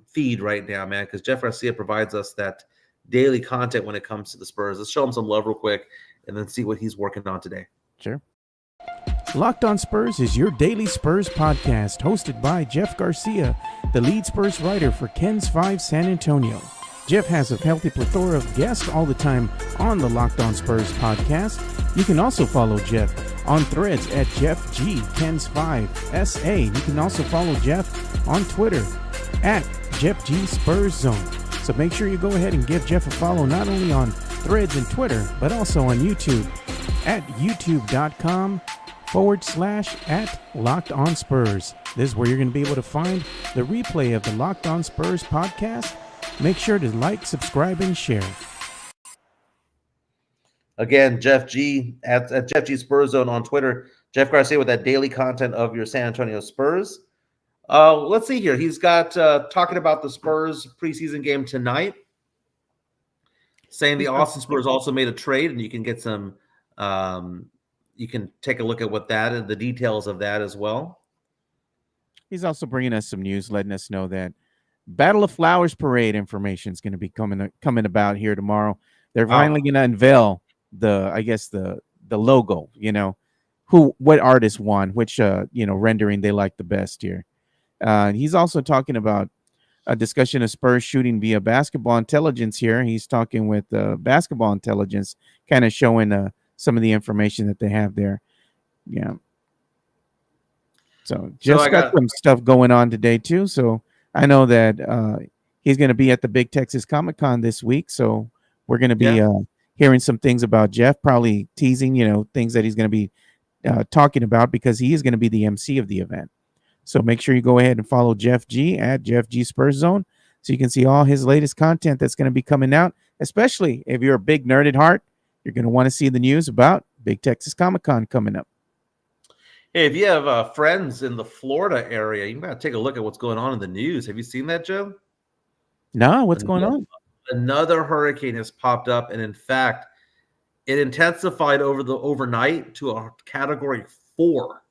feed right now, man, because Jeff Garcia provides us that daily content when it comes to the Spurs. Let's show him some love real quick and then see what he's working on today. Sure. Locked on Spurs is your daily Spurs podcast, hosted by Jeff Garcia, the lead Spurs writer for Ken's 5 San Antonio. Jeff has a healthy plethora of guests all the time on the Locked on Spurs podcast. You can also follow Jeff on Threads at Jeff G Ken's 5 SA. You can also follow Jeff on Twitter at Jeff G Spurs Zone. So make sure you go ahead and give Jeff a follow not only on Threads and Twitter, but also on YouTube at youtube.com/@Locked on Spurs. This is where you're going to be able to find the replay of the Locked on Spurs podcast. Make sure to like, subscribe, and share. Again, Jeff G at Jeff G Spurs Zone on Twitter. Jeff Garcia with that daily content of your San Antonio Spurs. Let's see here. He's got talking about the Spurs preseason game tonight, saying the Austin Spurs also made a trade, and you can get some. You can take a look at what that and the details of that as well. He's also bringing us some news, letting us know that Battle of Flowers Parade information is going to be coming about here tomorrow. They're finally going to unveil the logo. What artist won, which rendering they like the best here. He's also talking about a discussion of Spurs shooting via basketball intelligence here. He's talking with basketball intelligence, kind of showing some of the information that they have there. Yeah. So just got some stuff going on today too. So I know that he's going to be at the Big Texas Comic-Con this week. So we're going to be hearing some things about Jeff, probably teasing, things that he's going to be talking about, because he is going to be the MC of the event. So make sure you go ahead and follow Jeff G at Jeff G Spurs Zone, so you can see all his latest content that's going to be coming out. Especially if you're a big nerd at heart, you're going to want to see the news about Big Texas Comic-Con coming up. Hey, if you have friends in the Florida area, you got to take a look at what's going on in the news. Have you seen that, Joe? No, what's going on? Another hurricane has popped up, and in fact, it intensified overnight to a Category 4.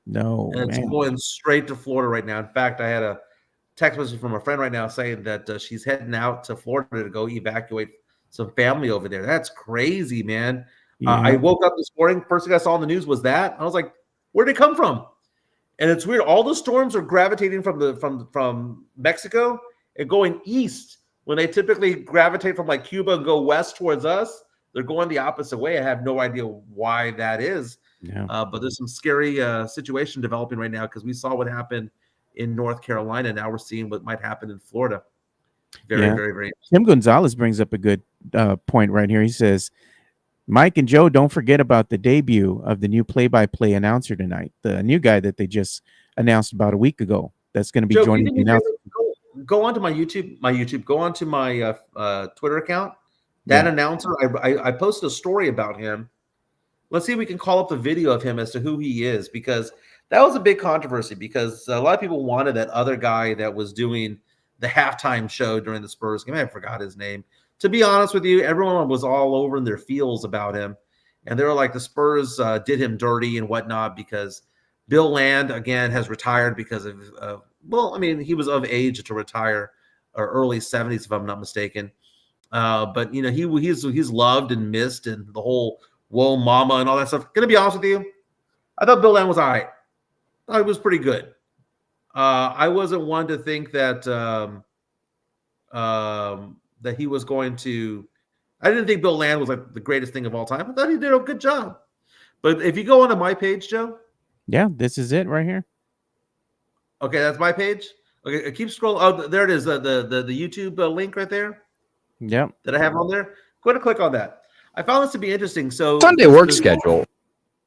No, and it's going straight to Florida right now. In fact, I had a text message from a friend right now saying that she's heading out to Florida to go evacuate some family over there. That's crazy, man. Yeah. I woke up this morning. First thing I saw in the news was that. I was like, where'd it come from? And it's weird. All the storms are gravitating from Mexico and going east, when they typically gravitate from like Cuba and go west towards us. They're going the opposite way. I have no idea why that is. Yeah. But there's some scary situation developing right now, because we saw what happened in North Carolina. Now we're seeing what might happen in Florida. Very, very. Tim Gonzalez brings up a good point right here. He says, Mike and Joe, don't forget about the debut of the new play-by-play announcer tonight. The new guy that they just announced about a week ago. That's going to be joining the announcement. Go onto my YouTube. Go onto my Twitter account. That announcer, I posted a story about him. Let's see if we can call up the video of him as to who he is, because that was a big controversy, because a lot of people wanted that other guy that was doing the halftime show during the Spurs game. I forgot his name. To be honest with you, everyone was all over in their feels about him. And they were like, the Spurs did him dirty and whatnot, because Bill Land, again, has retired because of, he was of age to retire, or early 70s, if I'm not mistaken. But, he's loved and missed, and the whole whoa mama and all that stuff. Gonna be honest with you, I thought Bill Land was all right. I thought he was pretty good. I wasn't one to think that that he was going to. I didn't think Bill Land was like the greatest thing of all time. I thought he did a good job. But if you go onto my page, Joe. Yeah, this is it right here. Okay, that's my page. Okay, keep scrolling. Oh, there it is. The YouTube link right there. Yep. That I have on there. Go ahead and click on that. I found this to be interesting. So Sunday work schedule.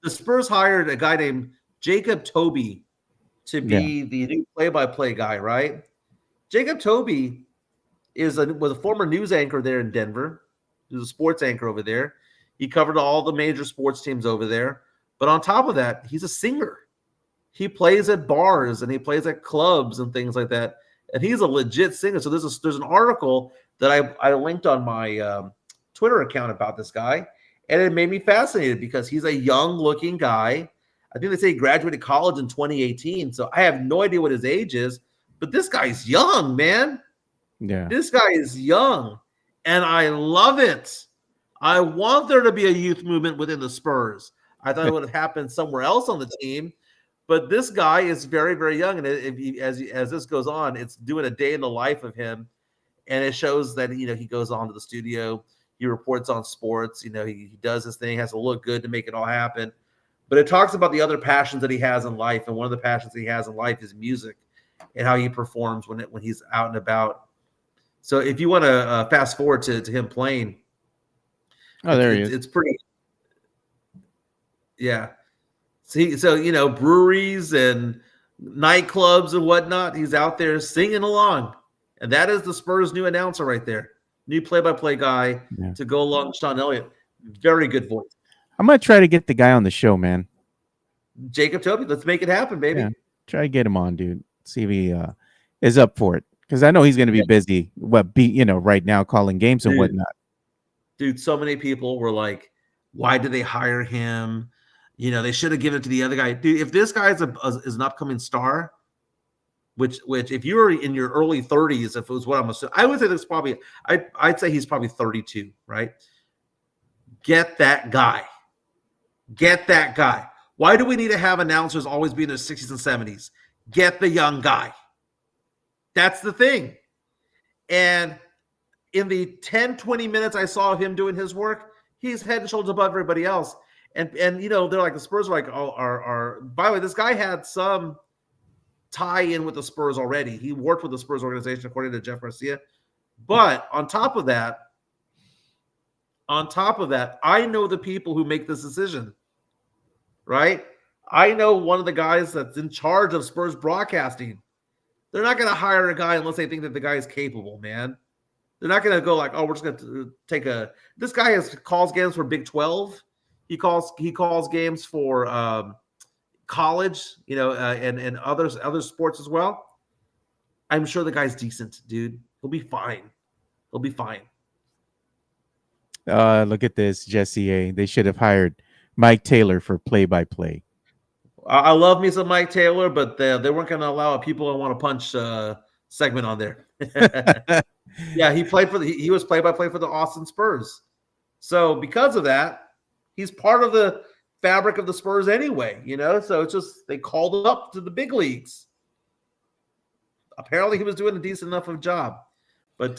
The Spurs hired a guy named Jacob Toby to be the new play-by-play guy, right? Jacob Toby was a former news anchor there in Denver. He was a sports anchor over there. He covered all the major sports teams over there. But on top of that, he's a singer. He plays at bars and he plays at clubs and things like that. And he's a legit singer. So there's an article that I linked on my Twitter account about this guy, and it made me fascinated, because he's a young-looking guy. I think they say he graduated college in 2018, so I have no idea what his age is, but this guy's young, man. Yeah. This guy is young, and I love it. I want there to be a youth movement within the Spurs. I thought it would have happened somewhere else on the team, but this guy is very, very young, and as this goes on, it's doing a day in the life of him, and it shows that he goes on to the studio. He reports on sports. He does his thing, has to look good to make it all happen. But it talks about the other passions that he has in life. And one of the passions that he has in life is music, and how he performs when he's out and about. So if you want to fast forward to him playing. Oh, there he is. It's pretty. Yeah. So, breweries and nightclubs and whatnot, he's out there singing along. And that is the Spurs' new announcer right there. New play-by-play guy to go along with Sean Elliott. Very good voice. I'm going to try to get the guy on the show, man. Jacob Toby, let's make it happen, baby. Yeah. Try to get him on, dude. See if he is up for it. Because I know he's going to be busy, right now calling games and whatnot. Dude, so many people were like, why did they hire him? They should have given it to the other guy. Dude, if this guy is an upcoming star, which if you were in your early 30s, if it was what I'm assuming, I would say this probably, I'd say he's probably 32, right? Get that guy. Get that guy. Why do we need to have announcers always be in their 60s and 70s? Get the young guy. That's the thing. And in the 10, 20 minutes I saw him doing his work, he's head and shoulders above everybody else. And they're like, the Spurs are like, by the way, this guy had some tie in with the Spurs already. He worked with the Spurs organization, according to Jeff Garcia. But on top of that, I know the people who make this decision, right? I know one of the guys that's in charge of Spurs broadcasting. They're not going to hire a guy unless they think that the guy is capable, man. They're not going to go like, oh, we're just going to take this guy calls games for Big 12. He calls games for college, and other sports as well. I'm sure the guy's decent, dude. He'll be fine. Look at this, Jesse A. They should have hired Mike Taylor for play-by-play. I love me some Mike Taylor, but they weren't going to allow a people I want to punch segment on there. Yeah, he was play-by-play for the Austin Spurs. So because of that, he's part of the fabric of the Spurs anyway, So it's just they called him up to the big leagues. Apparently, he was doing a decent enough of a job. But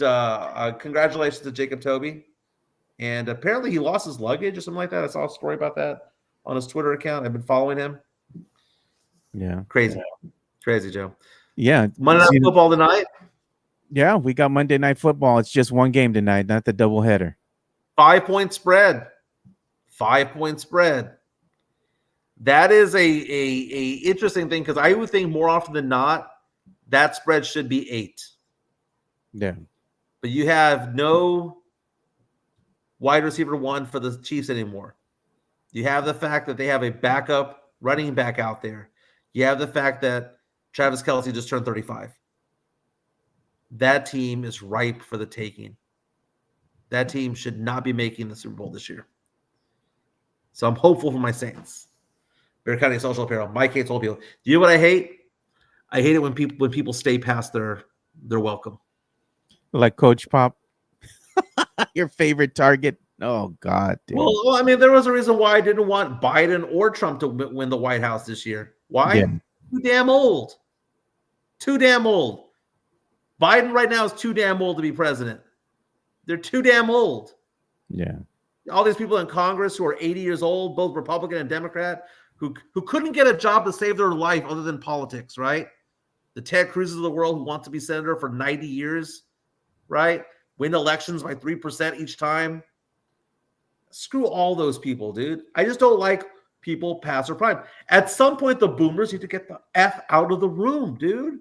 congratulations to Jacob Toby. And apparently, he lost his luggage or something like that. I saw a story about that on his Twitter account. I've been following him. Yeah, crazy, Joe. Yeah, Monday Night Football tonight. Yeah, we got Monday Night Football. It's just one game tonight, not the doubleheader. 5-point spread. 5-point spread. That is a interesting thing because I would think more often than not that spread should be 8. Yeah, but you have no wide receiver 1 for the Chiefs anymore. You have the fact that they have a backup running back out there. You have the fact that Travis Kelce just turned 35. That team is ripe for the taking. That team should not be making the Super Bowl this year. So I'm hopeful for my Saints. Bear County Social Apparel. Mike hates old people. Do you know what I hate? I hate it when people stay past their welcome. Like Coach Pop. Your favorite target. Oh, God. Dude. Well, I mean, there was a reason why I didn't want Biden or Trump to win the White House this year. Why? Yeah. Too damn old. Too damn old. Biden right now is too damn old to be president. They're too damn old. Yeah. All these people in Congress who are 80 years old, both Republican and Democrat, who couldn't get a job to save their life other than politics, right? The Ted Cruz's of the world who want to be senator for 90 years, right? Win elections by 3% each time. Screw all those people, dude. I just don't like people past their prime. At some point, the boomers need to get the F out of the room, dude.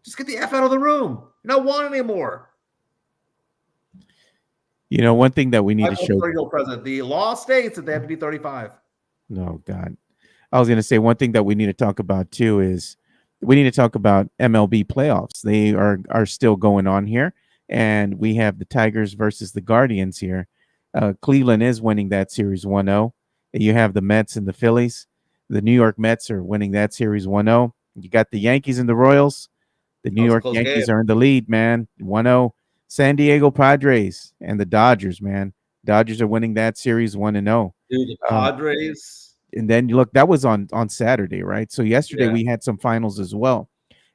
Just get the F out of the room. You don't want anymore. You know, one thing that we need to show. President. The law states that they have to be 35. No, God. I was going to say one thing that we need to talk about, too, is we need to talk about MLB playoffs. They are still going on here. And we have the Tigers versus the Guardians here. Cleveland is winning that series 1-0. You have the Mets and the Phillies. The New York Mets are winning that series 1-0. You got the Yankees and the Royals. The New York Yankees are in the lead, man. 1-0. San Diego Padres and the Dodgers, man. Dodgers are winning that series 1-0. Dude, the Padres. And then look, that was on Saturday, right? So yesterday we had some finals as well.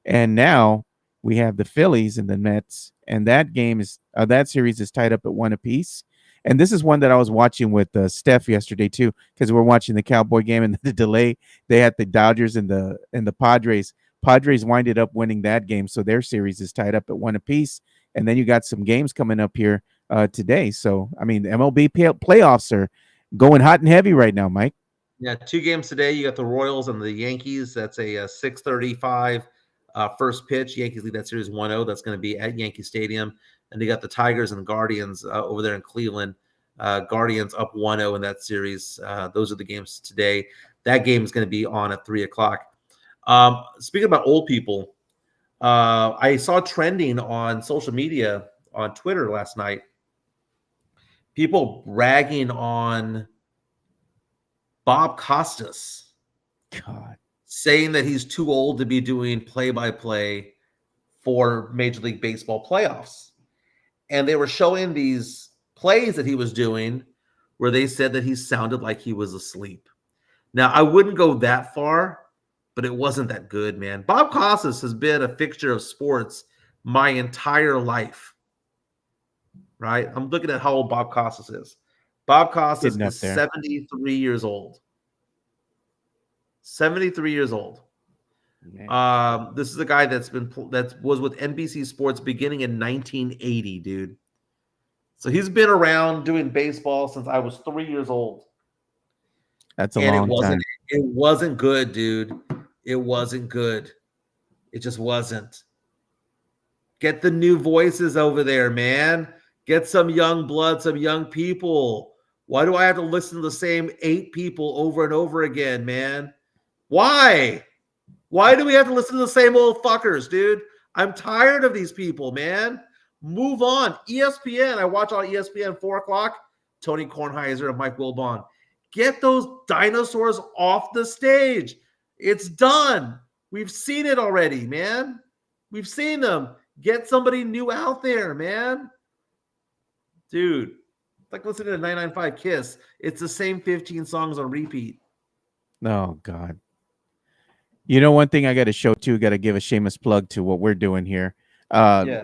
And now we have the Phillies and the Mets. And that game is that series is tied up at 1 apiece. And this is one that I was watching with Steph yesterday too, because we're watching the Cowboy game and the delay. They had the Dodgers and the Padres. Padres winded up winning that game, so their series is tied up at 1 apiece. And then you got some games coming up here today. So I mean, the MLB playoffs are going hot and heavy right now, Mike. Yeah, 2 games today. You got the Royals and the Yankees. That's a 6:35 first pitch. Yankees lead that series 1-0. That's going to be at Yankee Stadium. And they got the Tigers and Guardians over there in Cleveland. Guardians up 1-0 in that series. Those are the games today. That game is going to be on at 3 o'clock. Speaking about old people, I saw trending on social media on Twitter last night, people bragging on Bob Costas. God. Saying that he's too old to be doing play-by-play for Major League Baseball playoffs. And they were showing these plays that he was doing where they said that he sounded like he was asleep. Now, I wouldn't go that far, but it wasn't that good, man. Bob Costas has been a fixture of sports my entire life. Right? I'm looking at how old Bob Costas is. Bob Costas Getting up is there. 73 years old. 73 years old. Yeah. This is a guy that was with NBC Sports beginning in 1980, dude. So he's been around doing baseball since I was 3 years old. That's a And long time. it wasn't good, dude. It wasn't good. It just wasn't. Get the new voices over there, man. Get some young blood, some young people. Why do I have to listen to the same 8 people over and over again, man? Why? Why do we have to listen to the same old fuckers, dude? I'm tired of these people, man. Move on. ESPN. I watch on ESPN 4 o'clock. Tony Kornheiser and Mike Wilbon. Get those dinosaurs off the stage. It's done. We've seen it already, man. We've seen them. Get somebody new out there, man. Dude, it's like listening to 995 Kiss. It's the same 15 songs on repeat. Oh, God. You know, one thing I got to show too, got to give a shameless plug to what we're doing here. Yeah.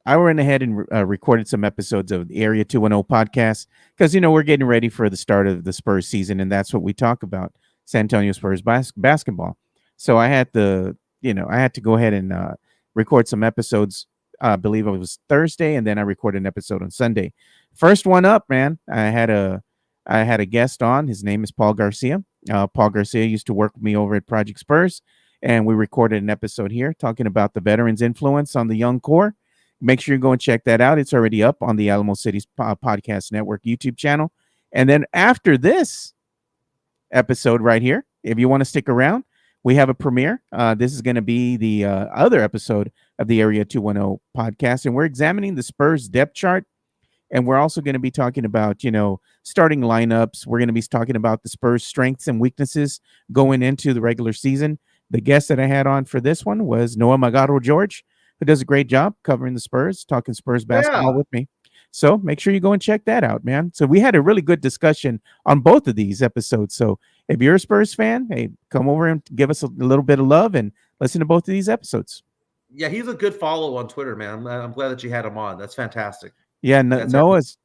I went ahead and recorded some episodes of the Area 210 podcast because, you know, we're getting ready for the start of the Spurs season, and that's what we talk about, San Antonio Spurs basketball. So I had to go ahead and record some episodes. I believe it was Thursday, and then I recorded an episode on Sunday. First one up, man. I had a guest on. His name is Paul Garcia. Paul Garcia used to work with me over at Project Spurs, and we recorded an episode here talking about the veterans' influence on the young core. Make sure you go and check that out. It's already up on the Alamo City Podcast Network YouTube channel. And then after this episode right here, if you want to stick around, we have a premiere. This is going to be the other episode of the Area 210 podcast, and we're examining the Spurs depth chart. And we're also going to be talking about, you know, starting lineups. We're going to be talking about the Spurs' strengths and weaknesses going into the regular season. The guest that I had on for this one was Noah Magaro George, who does a great job covering the Spurs, talking Spurs basketball with me. So make sure you go and check that out, man. So we had a really good discussion on both of these episodes. So if you're a Spurs fan, hey, come over and give us a little bit of love and listen to both of these episodes. Yeah, he's a good follow on Twitter, man. I'm glad that you had him on. That's fantastic. Yeah, Noah's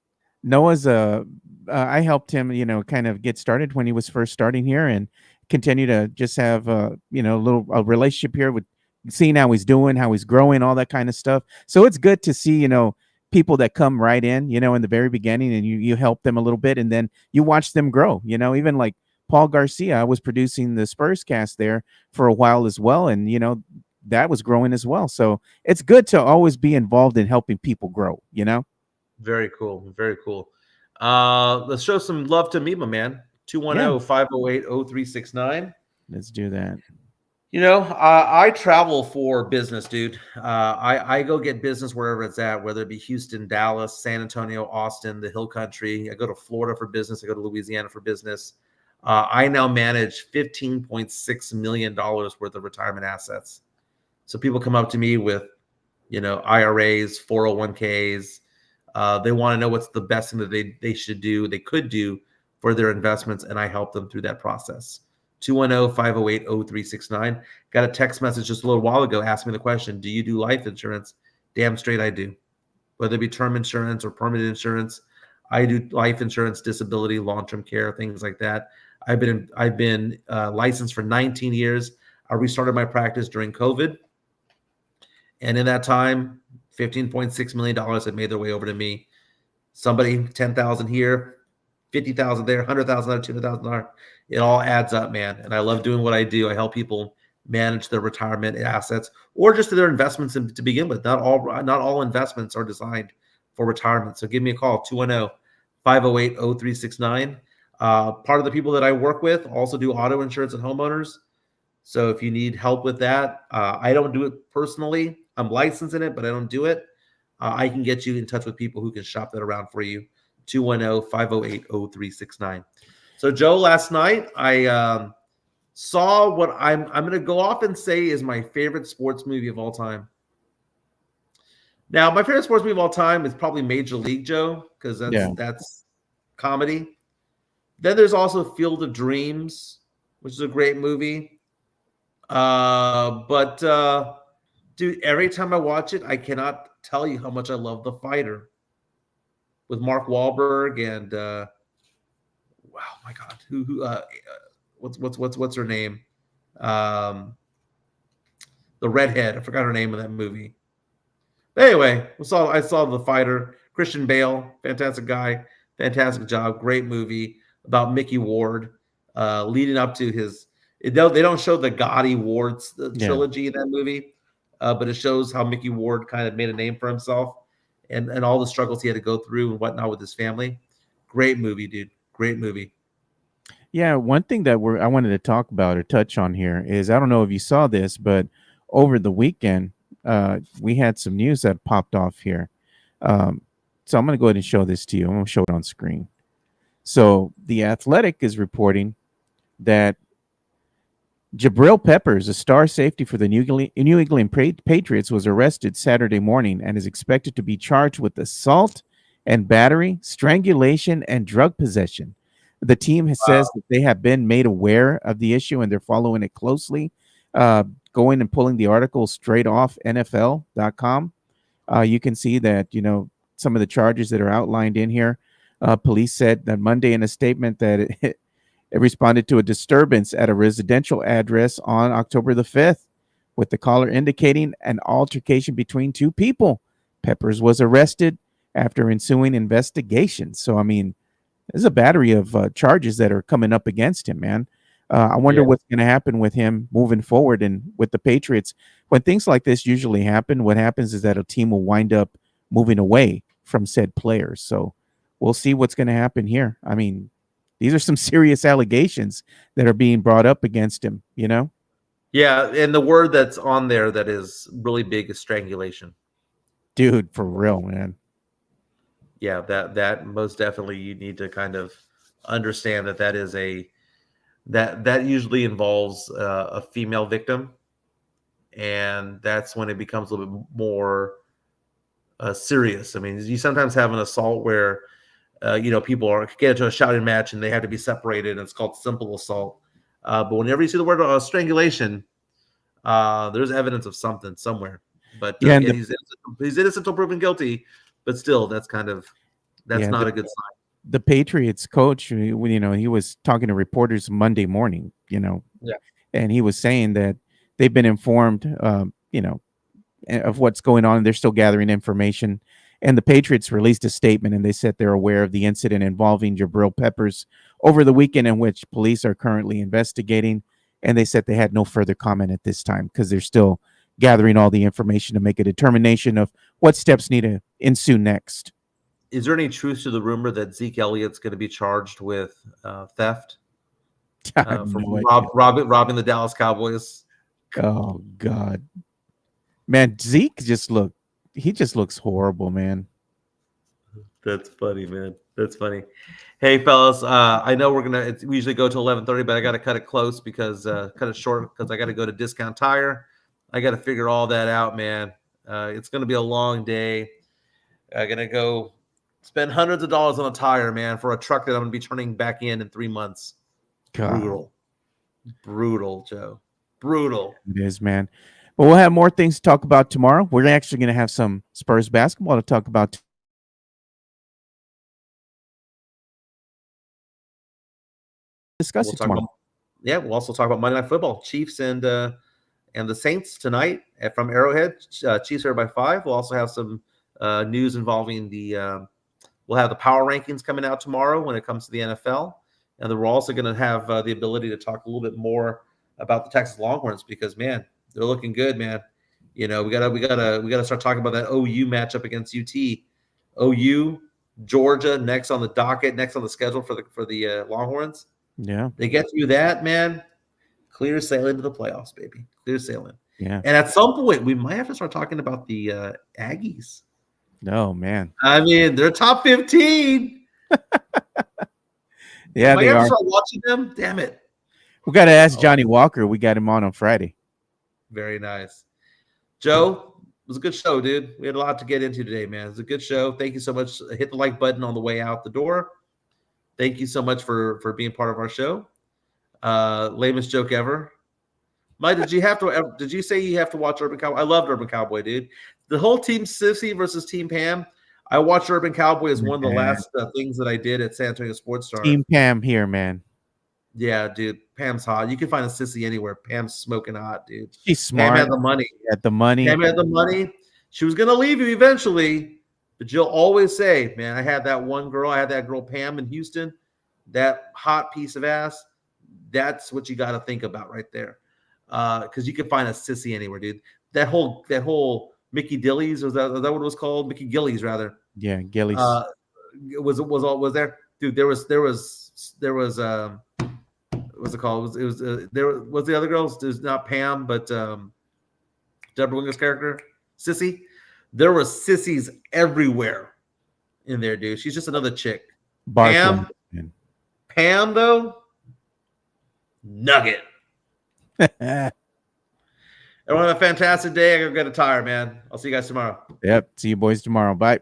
I helped him, you know, kind of get started when he was first starting here and continue to just have you know, a relationship here with seeing how he's doing, how he's growing, all that kind of stuff. So it's good to see, you know, people that come right in, you know, in the very beginning, and you help them a little bit, and then you watch them grow. You know, even like Paul Garcia, I was producing the Spurs cast there for a while as well, and you know, that was growing as well. So it's good to always be involved in helping people grow, you know. Very cool. Very cool. Let's show some love to Mima, man. 210-508-0369. Let's do that. You know, I travel for business, dude. I go get business wherever it's at, whether it be Houston, Dallas, San Antonio, Austin, the Hill Country. I go to Florida for business. I go to Louisiana for business. I now manage $15.6 million worth of retirement assets. So people come up to me with, you know, IRAs, 401ks. They want to know what's the best thing that they should do, they could do for their investments, and I help them through that process. 210-508-0369. Got a text message just a little while ago asking me the question, do you do life insurance? Damn straight I do. Whether it be term insurance or permanent insurance, I do life insurance, disability, long-term care, things like that. I've been licensed for 19 years. I restarted my practice during COVID. And in that time, $15.6 million had made their way over to me. Somebody, 10,000 here, 50,000 there, 100,000 there, 200,000. It all adds up, man. And I love doing what I do. I help people manage their retirement assets or just their investments to begin with. Not all investments are designed for retirement. So give me a call, 210-508-0369. Part of the people that I work with also do auto insurance and homeowners. So if you need help with that, I don't do it personally. I'm licensed in it, but I don't do it. I can get you in touch with people who can shop that around for you. 210-508-0369. So Joe, last night I saw what I'm going to go off and say is my favorite sports movie of all time. Now, my favorite sports movie of all time is probably Major League, Joe, because that's comedy. Then there's also Field of Dreams, which is a great movie. But Dude, every time I watch it, I cannot tell you how much I love The Fighter with Mark Wahlberg and wow, my God, what's her name? The redhead. I forgot her name in that movie. But anyway, I saw The Fighter. Christian Bale, fantastic guy, fantastic job, great movie about Mickey Ward, leading up to his. They don't show the Gotti Ward trilogy in that movie, but it shows how Mickey Ward kind of made a name for himself and all the struggles he had to go through and whatnot with his family. Great movie, dude. Great movie. Yeah, one thing that I wanted to talk about or touch on here is, I don't know if you saw this, but over the weekend, we had some news that popped off here. So I'm going to go ahead and show this to you. I'm going to show it on screen. So The Athletic is reporting that Jabril Peppers, a star safety for the New England Patriots, was arrested Saturday morning and is expected to be charged with assault and battery, strangulation, and drug possession. The team says that they have been made aware of the issue and they're following it closely. Going and pulling the article straight off NFL.com, you can see that, some of the charges that are outlined in here. Police said that Monday in a statement that it responded to a disturbance at a residential address on October the 5th, with the caller indicating an altercation between two people. Peppers was arrested after ensuing investigation. So, I mean, there's a battery of charges that are coming up against him, man. I wonder what's going to happen with him moving forward and with the Patriots. When things like this usually happen, what happens is that a team will wind up moving away from said players. So we'll see what's going to happen here. I mean, these are some serious allegations that are being brought up against him, Yeah, and the word that's on there that is really big is strangulation. Dude, for real, man. Yeah, that most definitely you need to kind of understand that is that usually involves a female victim, and that's when it becomes a little bit more serious. I mean, you sometimes have an assault where people get into a shouting match and they have to be separated, and it's called simple assault. But whenever you see the word strangulation, there's evidence of something somewhere. But he's innocent until proven guilty. But still, that's not a good sign. The Patriots coach, he was talking to reporters Monday morning, and he was saying that they've been informed, of what's going on. They're still gathering information. And the Patriots released a statement, and they said they're aware of the incident involving Jabril Peppers over the weekend, in which police are currently investigating. And they said they had no further comment at this time because they're still gathering all the information to make a determination of what steps need to ensue next. Is there any truth to the rumor that Zeke Elliott's going to be charged with theft from robbing the Dallas Cowboys? Oh God, man, Zeke just looks horrible, man. That's funny, man. That's funny. Hey, fellas, I know we usually go to 11:30, but I got to cut it close because I got to go to Discount Tire. I got to figure all that out, man. It's going to be a long day. I'm going to go spend hundreds of dollars on a tire, man, for a truck that I'm going to be turning back in 3 months. God. Brutal, Joe. Brutal. It is, man. But we'll have more things to talk about tomorrow. We're actually going to have some Spurs basketball to talk about. Discuss it tomorrow. We'll also talk about Monday Night Football. Chiefs and the Saints tonight from Arrowhead. Chiefs are by 5. We'll also have some news involving we'll have the power rankings coming out tomorrow when it comes to the NFL. And then we're also going to have the ability to talk a little bit more about the Texas Longhorns because, man, they're looking good, man. We gotta start talking about that OU matchup against UT. OU, Georgia, next on the docket, next on the schedule for the Longhorns. Yeah, they get through that, man. Clear sailing to the playoffs, baby. Clear sailing. Yeah. And at some point, we might have to start talking about the Aggies. No, man. I mean, they're top 15. Yeah, they are. Start watching them. Damn it. We got to ask Johnny Walker. We got him on Friday. Very nice. Joe, it was a good show, dude. We had a lot to get into today, man. It was a good show. Thank you so much. Hit the like button on the way out the door. Thank you so much for being part of our show. Lamest joke ever. Mike, did you say you have to watch Urban Cowboy? I loved Urban Cowboy, dude. The whole Team Sissy versus Team Pam. I watched Urban Cowboy as one of the last things that I did at San Antonio Sports Star. Team Pam here, man. Yeah, dude. Pam's hot. You can find a sissy anywhere. Pam's smoking hot, dude. She's smart. Pam had the money. Pam had the money. She was gonna leave you eventually, but you'll always say, "Man, I had that one girl. I had that girl Pam in Houston. That hot piece of ass. That's what you got to think about right there." Because you can find a sissy anywhere, dude. That whole Mickey Dillies, was that what it was called? Mickey Gillies, rather. Yeah, Gillies. Was there, dude? There was what's it called? It was there was the other girls. There's not Pam, but Deborah Winger's character, Sissy. There were sissies everywhere in there, dude. She's just another chick. Pam though, nugget. Everyone have a fantastic day. I gotta get a tire, man. I'll see you guys tomorrow. Yep. See you boys tomorrow. Bye.